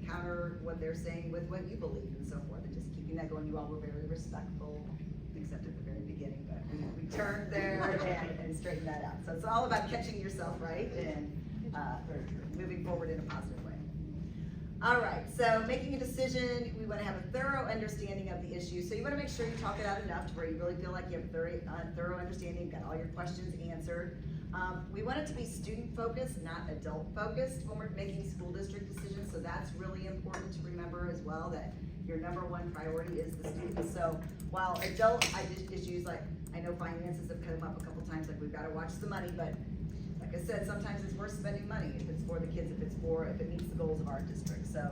counter what they're saying with what you believe and so forth, and just keeping that going. You all were very respectful, except at the very beginning, but we turned there and straightened that out. So it's all about catching yourself right and, moving forward in a positive way. All right, so making a decision, we wanna have a thorough understanding of the issue. So you wanna make sure you talk it out enough to where you really feel like you have a thorough understanding, got all your questions answered. We want it to be student-focused, not adult-focused when we're making school district decisions, so that's really important to remember as well, that your number one priority is the students. So while adult issues, like, I know finances have come up a couple times, like, we've gotta watch the money, but like I said, sometimes it's worth spending money if it's for the kids, if it meets the goals of our district. So,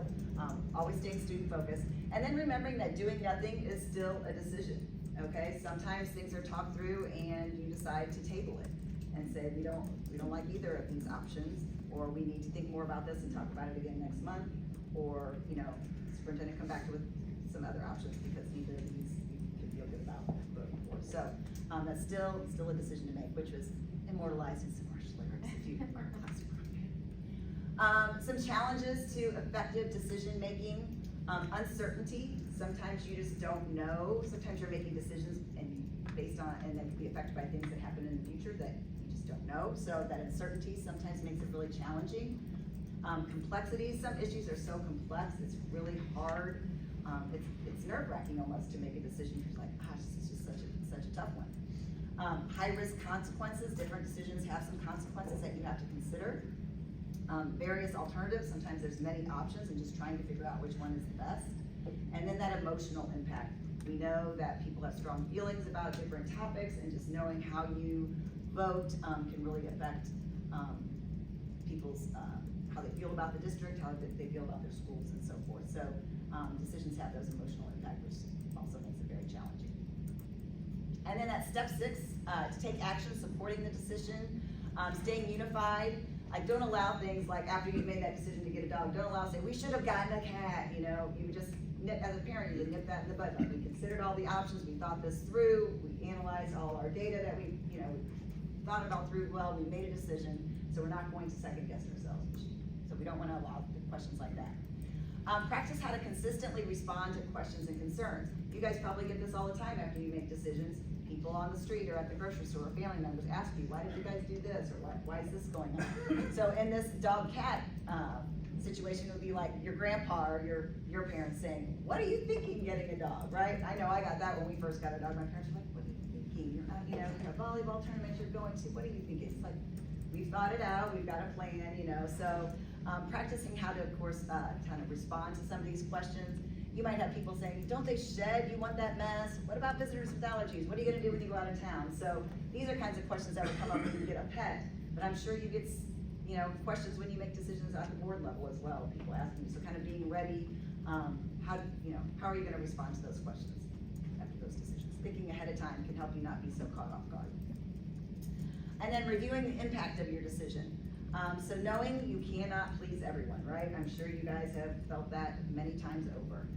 always staying student-focused. And then remembering that doing nothing is still a decision, okay? Sometimes things are talked through and you decide to table it and say, we don't like either of these options, or we need to think more about this and talk about it again next month, or, superintendent come back with some other options because neither of these you can feel good about voting for. So, that's still a decision to make, which was immortalized in some harsh lyrics if you are classroom. Some challenges to effective decision-making, uncertainty. Sometimes you just don't know. Sometimes you're making decisions and that could be affected by things that happen in the future that you just don't know. So that uncertainty sometimes makes it really challenging. Complexity, some issues are so complex, it's really hard. It's nerve-wracking almost to make a decision. You're like, gosh, this is just such a tough one. High-risk consequences, different decisions have some consequences that you have to consider. Various alternatives, sometimes there's many options and just trying to figure out which one is the best. And then that emotional impact. We know that people have strong feelings about different topics, and just knowing how you vote can really affect people's, how they feel about the district, how they feel about their schools and so forth. So decisions have those emotional impact, which also makes it very challenging. And then at step 6, to take action supporting the decision, staying unified. Like, don't allow things like, after you've made that decision to get a dog, don't allow, say, we should have gotten a cat, you know, you would just nip, as a parent, you would nip that in the bud. Like, we considered all the options, we thought this through, we analyzed all our data that we, you know, thought it all through well, we made a decision, so we're not going to second guess ourselves. So we don't wanna allow questions like that. Practice how to consistently respond to questions and concerns. You guys probably get this all the time after you make decisions. People on the street or at the grocery store, or family members ask you, why did you guys do this? Or why is this going on? So in this dog-cat situation, it would be like your grandpa or your parents saying, what are you thinking getting a dog, right? I know I got that when we first got a dog. My parents were like, what are you thinking? You're not, you know, in a volleyball tournament you're going to, what are you thinking? It's like, we've thought it out, we've got a plan, you know, so practicing how to, of course, kind of respond to some of these questions. You might have people saying, don't they shed? You want that mess? What about visitors with allergies? What are you gonna do when you go out of town? So these are kinds of questions that would come up when you get a pet, but I'm sure you get, you know, questions when you make decisions at the board level as well, people asking you. So kind of being ready, how are you gonna respond to those questions after those decisions? Thinking ahead of time can help you not be so caught off guard. And then reviewing the impact of your decision. So knowing you cannot please everyone, right? I'm sure you guys have felt that many times over.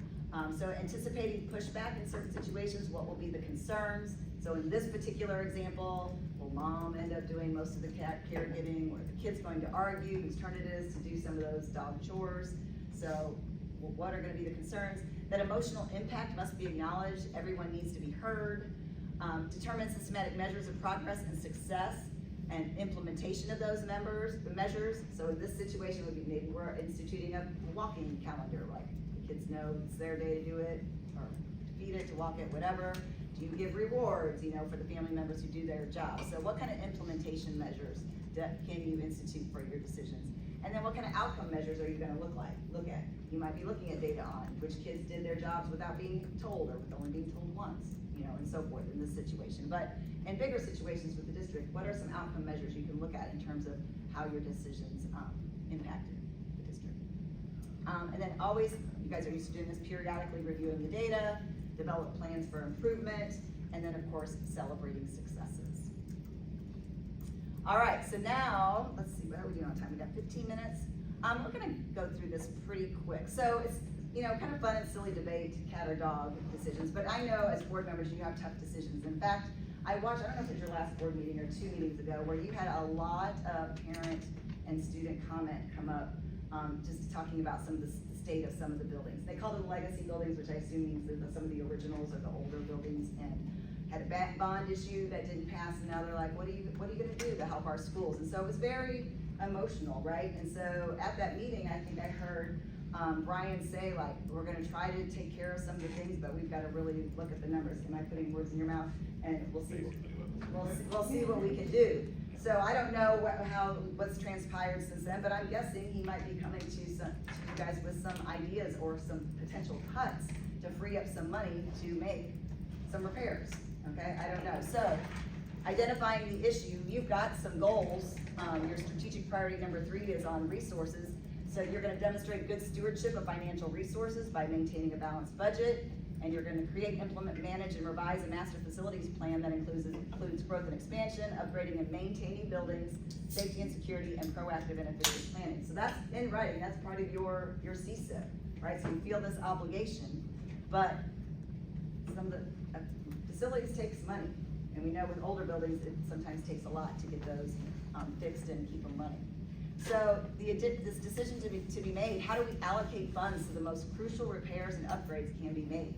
So anticipating pushback in certain situations, what will be the concerns? So in this particular example, will mom end up doing most of the cat caregiving, or the kid's going to argue whose turn it is to do some of those dog chores? So what are gonna be the concerns? That emotional impact must be acknowledged, everyone needs to be heard. Determine systematic measures of progress and success and implementation of those measures. So in this situation would be maybe we're instituting a walking calendar, like the kids know it's their day to do it, or to feed it, to walk it, whatever. Do you give rewards, you know, for the family members who do their job? So what kind of implementation measures can you institute for your decisions? And then what kind of outcome measures are you gonna look at? You might be looking at data on which kids did their jobs without being told, or with only being told once, you know, and so forth in this situation. But in bigger situations with the district, what are some outcome measures you can look at in terms of how your decisions impacted the district? And then always, you guys are used to doing this, periodically reviewing the data, develop plans for improvement, and then of course, celebrating successes. All right, so now, let's see, what are we doing on time? We got 15 minutes. We're gonna go through this pretty quick. So it's, you know, kind of fun and silly debate, cat or dog decisions, but I know as board members, you have tough decisions. In fact, I watched, I don't know if it was your last board meeting or 2 meetings ago, where you had a lot of parent and student comment come up, just talking about some of the state of some of the buildings. They called them legacy buildings, which I assume means that some of the originals are the older buildings, and had a bond issue that didn't pass, and now they're like, what are you gonna do to help our schools? And so it was very emotional, right? And so at that meeting, I think I heard Brian say, like, we're gonna try to take care of some of the things, but we've gotta really look at the numbers. Am I putting words in your mouth? And we'll see what we can do. So I don't know what's transpired since then, but I'm guessing he might be coming to you guys with some ideas or some potential cuts to free up some money to make some repairs, okay? I don't know. So identifying the issue, you've got some goals. Your strategic priority number 3 is on resources. So you're gonna demonstrate good stewardship of financial resources by maintaining a balanced budget, and you're gonna create, implement, manage, and revise a master facilities plan that includes growth and expansion, upgrading and maintaining buildings, safety and security, and proactive and efficient planning. So that's in writing, that's part of your CSIP, right? So you feel this obligation, but some of the facilities takes money, and we know with older buildings, it sometimes takes a lot to get those fixed and keep them running. So this decision to be made, how do we allocate funds so the most crucial repairs and upgrades can be made?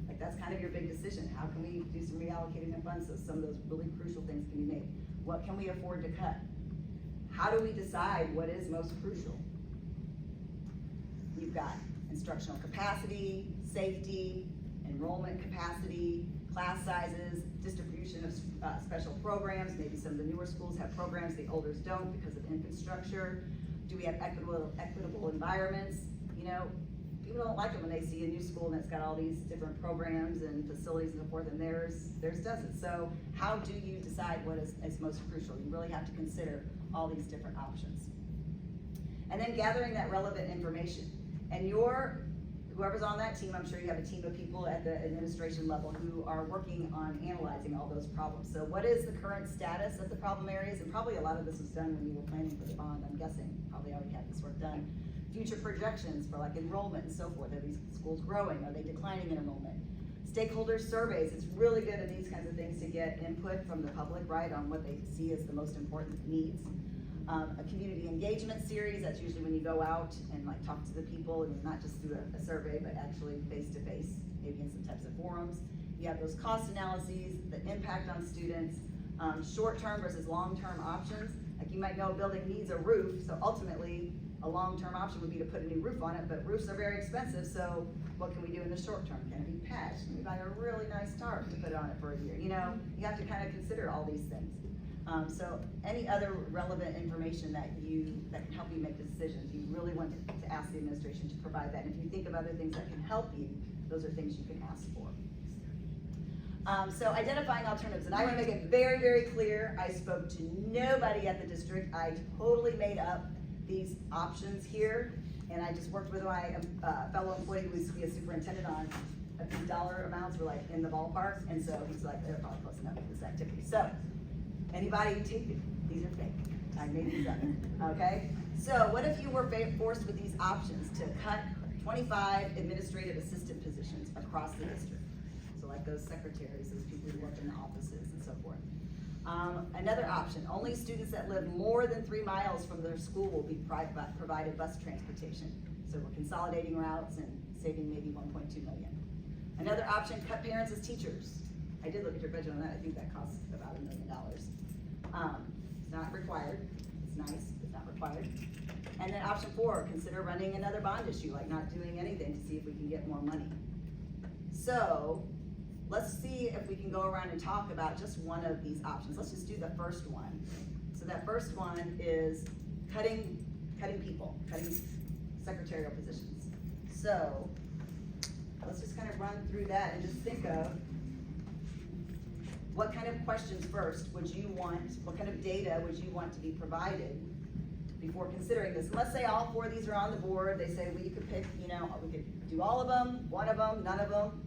Like, that's kind of your big decision. How can we do some reallocating of funds so some of those really crucial things can be made? What can we afford to cut? How do we decide what is most crucial? You've got instructional capacity, safety, enrollment capacity, class sizes, distribution of special programs. Maybe some of the newer schools have programs, the olders don't because of infrastructure. Do we have equitable environments? You know, people don't like it when they see a new school and it's got all these different programs and facilities and so forth, and theirs doesn't. So how do you decide what is most crucial? You really have to consider all these different options. And then gathering that relevant information. And your whoever's on that team, I'm sure you have a team of people at the administration level who are working on analyzing all those problems. So what is the current status of the problem areas? And probably a lot of this was done when you were planning for the bond, I'm guessing, probably already had this work done. Future projections for like enrollment and so forth. Are these schools growing? Are they declining in enrollment? Stakeholder surveys, it's really good in these kinds of things to get input from the public, right, on what they see as the most important needs. A community engagement series, that's usually when you go out and like talk to the people, and not just through a survey, but actually face-to-face, maybe in some types of forums. You have those cost analyses, the impact on students, short-term versus long-term options. Like you might know a building needs a roof, so ultimately a long-term option would be to put a new roof on it, but roofs are very expensive, so what can we do in the short term? Can it be patched? Can we buy a really nice tarp to put on it for a year? You know, you have to kind of consider all these things. So any other relevant information that can help you make decisions, you really want to ask the administration to provide that. And if you think of other things that can help you, those are things you can ask for. So identifying alternatives, and I want to make it very, very clear, I spoke to nobody at the district. I totally made up these options here, and I just worked with my fellow employee who was to be a superintendent on if these dollar amounts were like in the ballpark, and so he's like, they're probably close enough for this activity. So, anybody take it, these are fake, I made these up, okay? So what if you were forced with these options to cut 25 administrative assistant positions across the district? So like those secretaries, those people who work in the offices and so forth. Another option, only students that live more than 3 miles from their school will be provided bus transportation. So we're consolidating routes and saving maybe 1.2 million. Another option, cut parents as teachers. I did look at your budget on that, I think that costs about $1 million. It's not required, it's nice, it's not required. And then option 4, consider running another bond issue, like not doing anything to see if we can get more money. So, let's see if we can go around and talk about just one of these options. Let's just do the first one. So that first one is cutting people, cutting secretarial positions. So, let's just kind of run through that and just think of what kind of questions first would you want, what kind of data would you want to be provided before considering this? And let's say all 4 of these are on the board. They say, well, you could pick, you know, we could do all of them, one of them, none of them.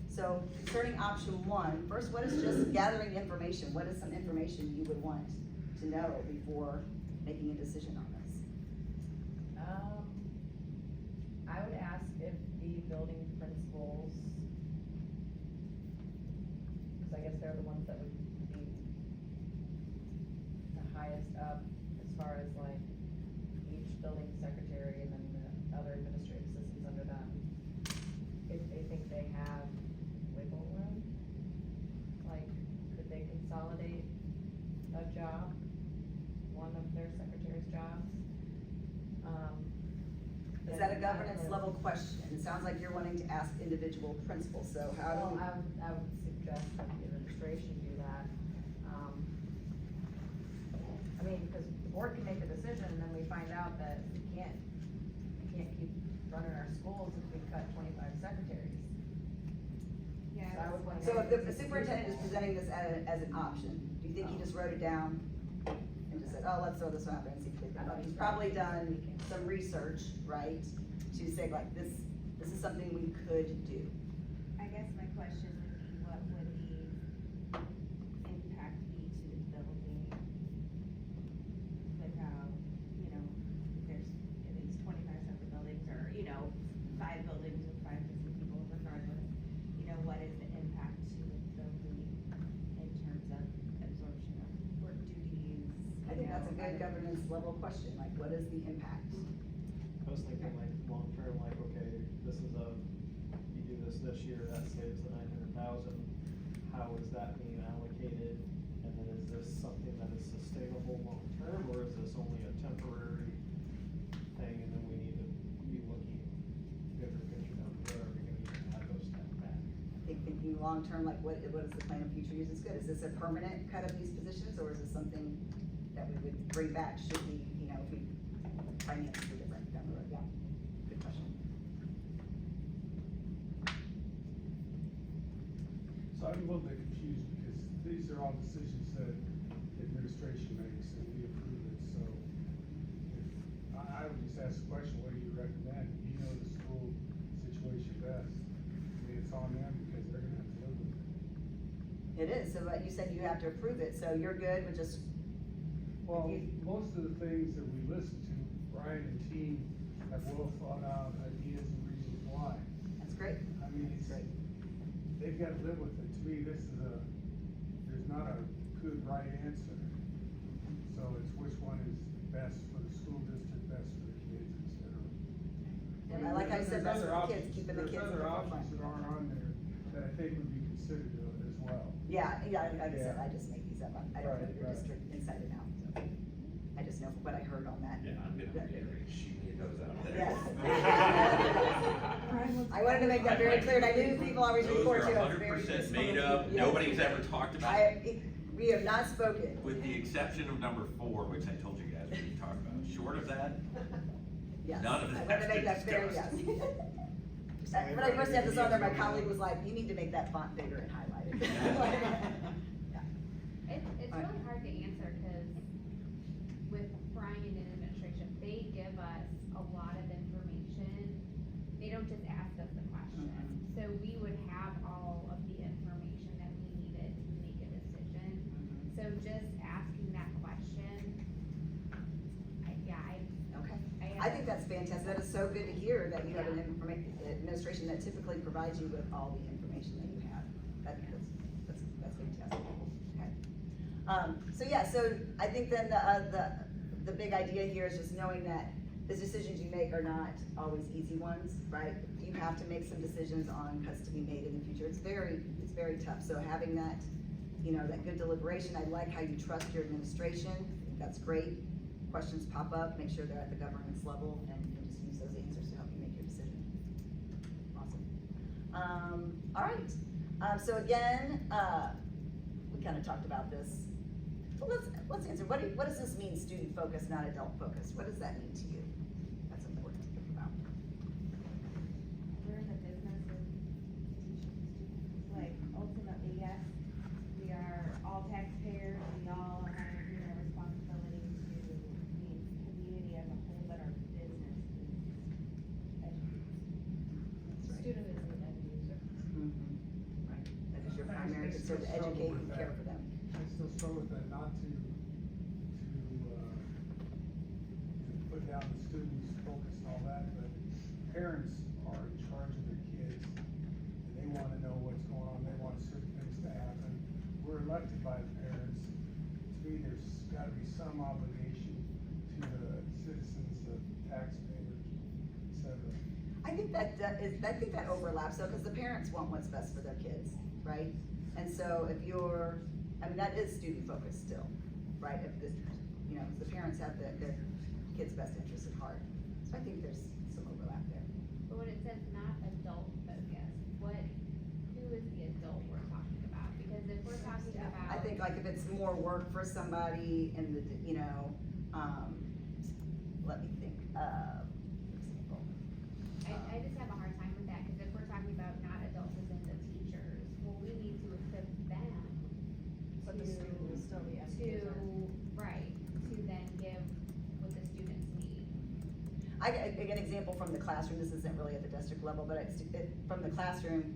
So concerning option 1, first, what is just gathering information? What is some information you would want to know before making a decision on this? I would ask if the building principals, because I guess they're the ones that would be the highest up as far as like each building secretary and then the other administrative assistants under them, if they think they have wiggle room, like could they consolidate a job, one of their secretary's jobs? Is that a governance level question? It sounds like you're wanting to ask individual principals, so how do you? I would suggest that the administration do that. I mean, because the board can make a decision and then we find out that we can't keep running our schools if we cut 25 secretaries. Yeah. So I would want. So if the superintendent is presenting this as an option, do you think he just wrote it down and just said, oh, let's throw this one out there and see if they can? He's probably done some research, right, to say like this is something we could do. I guess my question would be, what would the impact be to the building without, you know, if there's at least 25 separate buildings, or, you know, 5 buildings with 5 different people regardless, you know, what is the impact to the building in terms of absorption of work duties? I think that's a good governance level question, like what is the impact? I was thinking like long term, like, okay, this is you do this year, that saves the 900,000. How is that being allocated? And then is this something that is sustainable long term, or is this only a temporary thing? And then we need to be looking bigger picture down the road. Are we going to even have those steps back? I think thinking long term, like what is the plan of future use is good. Is this a permanent cut of these positions, or is this something that we would bring back should we, you know, if we finance the different down the road? Yeah, good question. So I'm a little bit confused because these are all decisions that the administration makes and we approve it, so if, I would just ask the question, what do you recommend? You know the school situation said you have to approve it, so you're good with just, Well, You- most of the things that we listen to, Brian and team have well thought out ideas and reasons why. that's great. I mean, it's, Great. they've got to live with it. To me, there's not a good right answer. So it's which one is best for the school district, best for the kids, et cetera. And I like how you said There's best other for the kids, options- keeping the kids in the There's other forefront. options that aren't on there that I think would be considered as well. Yeah, like I said, Yeah. I just make these up, I don't know Right, your right. district inside and out, so. I just know what I heard on that. Yeah, I'm gonna reiterate, shoot me those out there. Yes. I wanted to make that very clear, and I knew people always report to us. Those are 100% made up, Yes. nobody's ever talked about it, We have not spoken. with the exception of number 4, which I told you guys we didn't talk about. Short of that, Yes. none of I that wanted to has make been that very, yes. discussed. When I first had this on there, my colleague was like, you need to make that font bigger and highlighted. Yeah. It's Alright. really hard to answer, cause with Brian and administration, they give us a lot of information. They don't just ask us the question, so we would have all of the information that we needed to make a decision. So just asking that question, Okay. I think that's fantastic. That is so good to hear that you have an administration that typically provides you with all the information that you have. That's fantastic. Okay. So yeah, so I think then the big idea here is just knowing that the decisions you make are not always easy ones, right? You have to make some decisions on cuts to be made in the future. It's very tough. So having that, that good deliberation, I like how you trust your administration. I think that's great. Questions pop up, make sure they're at the governance level, and just use those answers to help you make your decision. Awesome. All right. So again, we kind of talked about this. Well, let's answer. What does this mean, student focused, not adult focused? What does that mean to you? That's important to think about. We're in the business of teaching students, like, ultimately, yes, we are all taxpayers, we all have, responsibility to the community as a whole, but our business is education. Student is the end user. Right. That is your primary I concern, to still struggle educate with and that. care for them. I still struggle with that, not to put down the students' focus and all that, but parents are in charge of their kids, and they wanna know what's going on, they want certain things to happen. We're elected by the parents. To me, there's gotta be some obligation to the citizens, the taxpayers, et cetera. I think that overlaps though, because the parents want what's best for their kids, right? And so if that is student focused still, right? If this, the parents have their kids' best interests at heart. So I think there's some overlap there. But when it says not adult focused, who is the adult we're talking about? Because if we're talking about. I think like if it's more work for somebody and let me think, example. I just have a hard time with that, because if we're talking about not adults as in the teachers, well, we need to equip them But the student will still be end user. to then give what the students need. I get an example from the classroom. This isn't really at the district level, but from the classroom,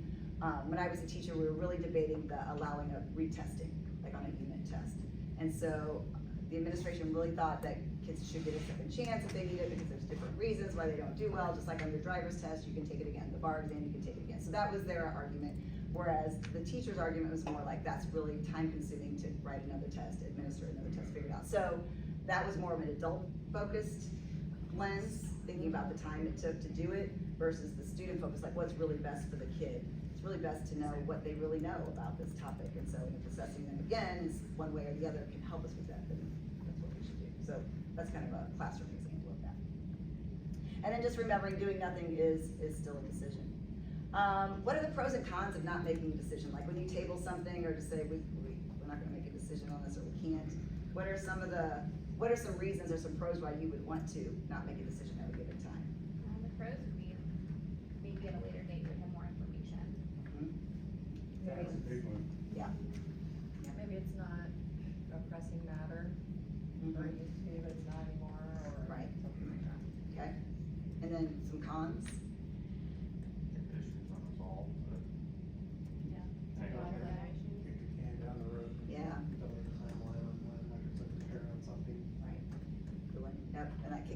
when I was a teacher, we were really debating allowing of retesting, like on a unit test. And so the administration really thought that kids should get a second chance if they need it, because there's different reasons why they don't do well. Just like on your driver's test, you can take it again. The bar exam, you can take it again. So that was their argument. Whereas the teacher's argument was more like, that's really time consuming to write another test, administer another test, figure it out. So that was more of an adult focused lens, thinking about the time it took to do it versus the student focus, like what's really best for the kid. It's really best to know what they really know about this topic. And so if assessing them again is one way or the other can help us with that, then that's what we should do. So that's kind of a classroom example of that. And then just remembering doing nothing is still a decision. What are the pros and cons of not making a decision? Like when you table something or just say, we're not gonna make a decision on this, or we can't. What are some reasons or some pros why you would want to not make a decision at a given time? The pros would be maybe at a later date we have more information. That's a big one. Yeah. Yeah, maybe it's not a pressing matter, or it used to be, but it's not anymore, or Right. something like that. Okay. And then some cons? Issues unresolved, but Yeah. hang on. Kick the can down the road. Yeah.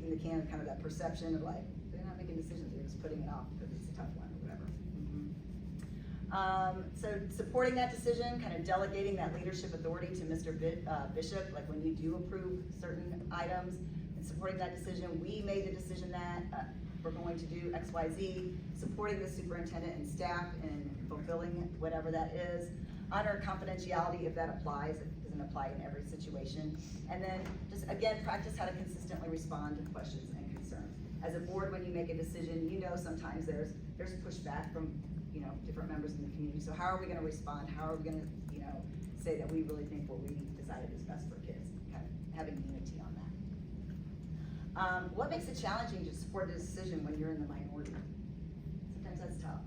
kicking the can, kind of that perception of like, they're not making decisions, they're just putting it off because it's a tough one or whatever. So supporting that decision, kind of delegating that leadership authority to Mr. Bishop, like when you do approve certain items, and supporting that decision, we made the decision that we're going to do X, Y, Z, supporting the superintendent and staff in fulfilling whatever that is, honor confidentiality if that applies, it doesn't apply in every situation, and then just again, practice how to consistently respond to questions and concerns. As a board, when you make a decision, you know sometimes there's pushback from different members in the community. So how are we gonna respond? How are we gonna, say that we really think what we decided is best for kids? Kind of having unity on that. What makes it challenging to support a decision when you're in the minority? Sometimes that's tough.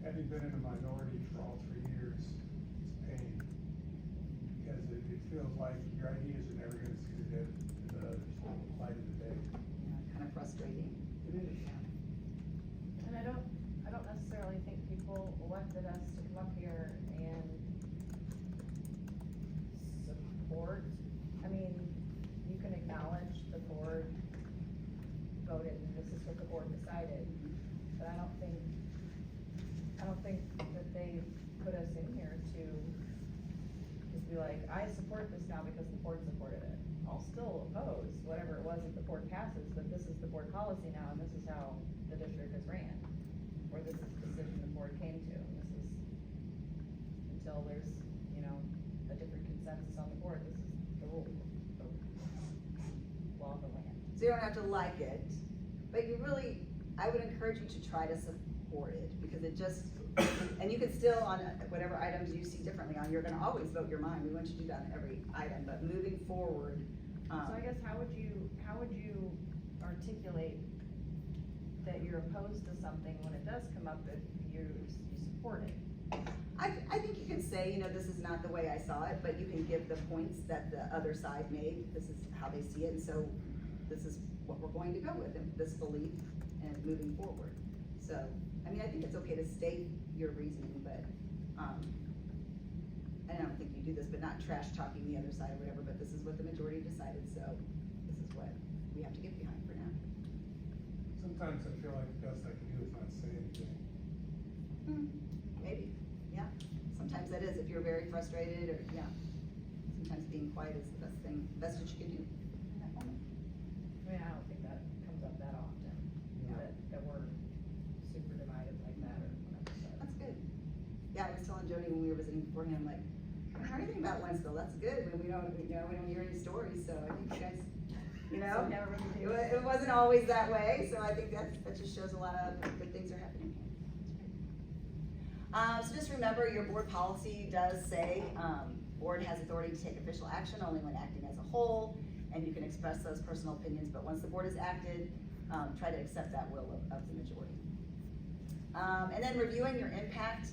Having been in a minority for all 3 years, it's pain. Because it feels like your ideas are never gonna see the light of the day. Kind of frustrating. It is. And I don't necessarily think people elected us to come up here and support. I mean, you can acknowledge the board voted, and this is what the board decided, but I don't think that they put us in here to just be like, I support this now because the board supported it. I'll still oppose whatever it was that the board passes, but this is the board policy now, and this is how the district is ran. Or this is the decision the board came to, and this is, until there's, a different consensus on the board, this is the rule, the law of the land. So you don't have to like it, but I would encourage you to try to support it, because it just, and you can still, on whatever items you see differently on, you're gonna always vote your mind. We want you to do that on every item, but moving forward. So I guess how would you articulate that you're opposed to something when it does come up if you support it? I think you can say, this is not the way I saw it, but you can give the points that the other side made. This is how they see it, and so this is what we're going to go with, and this belief, and moving forward. So, I think it's okay to state your reasoning, but, I don't think you do this, but not trash talking the other side or whatever, but this is what the majority decided, so this is what we have to get behind for now. Sometimes I feel like the best I can do is not say anything. Maybe, yeah. Sometimes that is, if you're very frustrated, or, yeah. Sometimes being quiet is the best that you can do in that moment. I don't think that comes up that often, Yeah. that we're super divided like that, or whatever, so. That's good. Yeah, I was telling Jody when we were visiting beforehand, like, I haven't heard anything about Wentzville, that's good, when we don't hear any stories, so I think you guys, So never really do. it wasn't always that way, so I think that just shows a lot of good things are happening here. So just remember, your board policy does say, board has authority to take official action only when acting as a whole, and you can express those personal opinions, but once the board has acted, try to accept that will of the majority. And then reviewing your impact.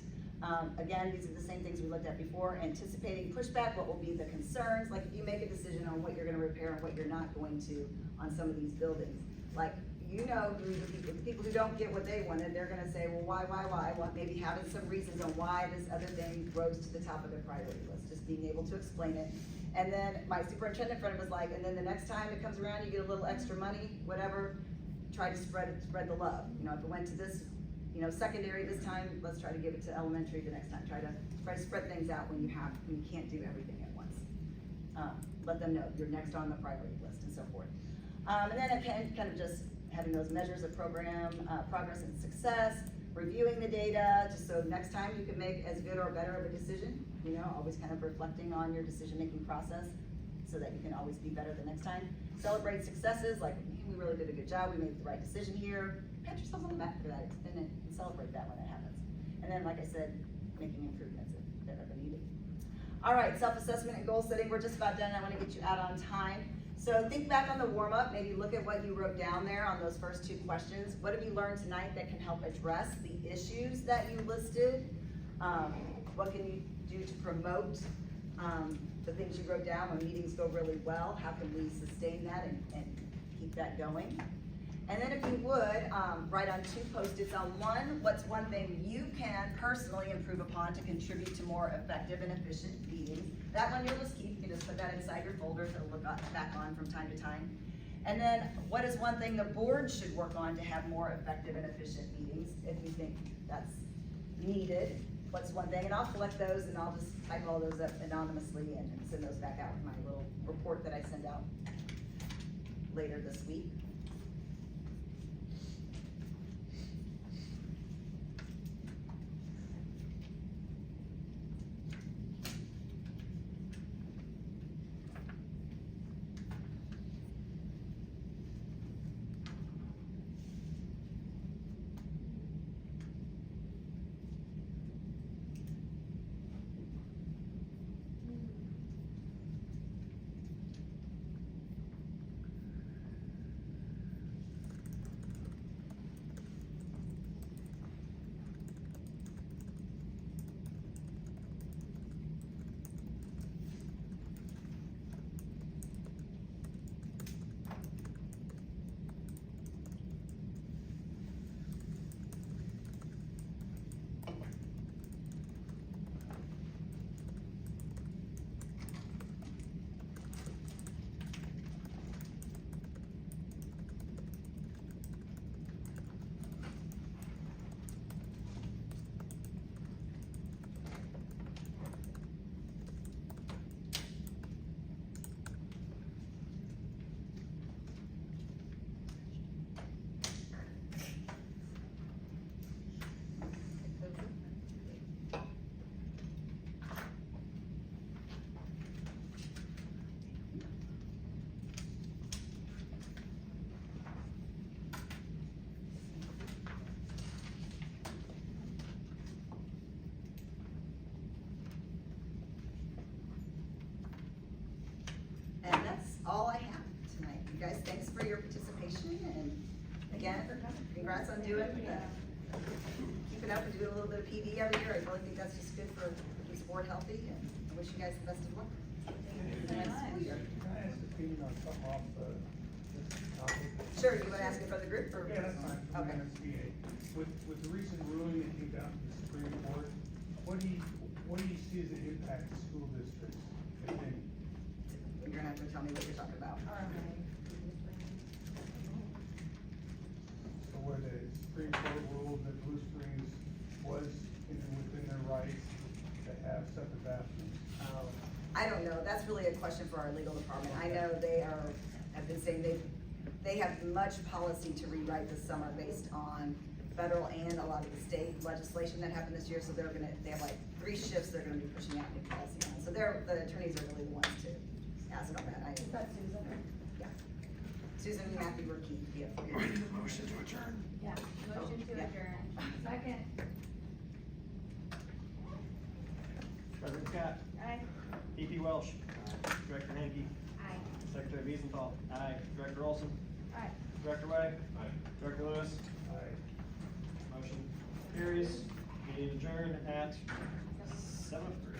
Again, these are the same things we looked at before, anticipating pushback, what will be the concerns, like if you make a decision on what you're gonna repair and what you're not going to on some of these buildings. Like, who the people who don't get what they wanted, they're gonna say, well, why? Well, maybe having some reasons on why this other thing rose to the top of their priority list, just being able to explain it. And then my superintendent friend was like, and then the next time it comes around, you get a little extra money, whatever, try to spread the love. If it went to this, secondary this time, let's try to give it to elementary the next time. Try to spread things out when you can't do everything at once. Let them know you're next on the priority list and so forth. And then again, kind of just having those measures of program progress and success, reviewing the data, just so next time you can make as good or better of a decision. Always kind of reflecting on your decision-making process so that you can always be better the next time. Celebrate successes, like we really did a good job, we made the right decision here. Pat yourselves on the back for that, and celebrate that when it happens. And then, like I said, making improvements if they're ever needed. All right, self-assessment and goal setting, we're just about done. I want to get you out on time. So think back on the warm-up, maybe look at what you wrote down there on those first 2 questions. What have you learned tonight that can help address the issues that you listed? What can you do to promote the things you wrote down when meetings go really well? How can we sustain that and keep that going? And then if you would, write on 2 Post-its on one, what's one thing you can personally improve upon to contribute to more effective and efficient meetings? That one you'll just keep, you can just put that inside your folder to look back on from time to time. And then, what is one thing the board should work on to have more effective and efficient meetings, if you think that's needed? What's one thing, and I'll collect those and I'll just type all those up anonymously and send those back out in my little report that I send out later this week. And that's all I have tonight. You guys, thanks for your participation, and again, congrats on doing, keeping up and doing a little bit of PD every year. I really think that's just good for, keeps the board healthy, and I wish you guys the best of luck. Can I ask a opinion on something off this topic? Sure, you wanna ask it for the group, or? Yeah, that's fine, from Okay. MSBA. With the recent ruling that came down from the Supreme Court, what do you see as the impact to school districts, if any? You're gonna have to tell me what you're talking about. So where the Supreme Court ruled that Blue Springs was within their rights to have separate bathrooms. I don't know, that's really a question for our legal department. I know have been saying they have much policy to rewrite this summer based on federal and a lot of the state legislation that happened this year, so they have like 3 shifts they're gonna be pushing out new policy on. So the attorneys are really the ones to ask about that. Is that Susan? Yeah. Susan and Matthew were key, yeah. Motion to adjourn. Yeah, motion to Yeah. adjourn. Second. President Scott, Aye. EP Welsh, Director Hanky, Aye. Secretary Wiesenthal, aye, Director Olson, Aye. Director Way, Aye. Director Lewis, Aye. motion carries. Meeting adjourned at 7:03.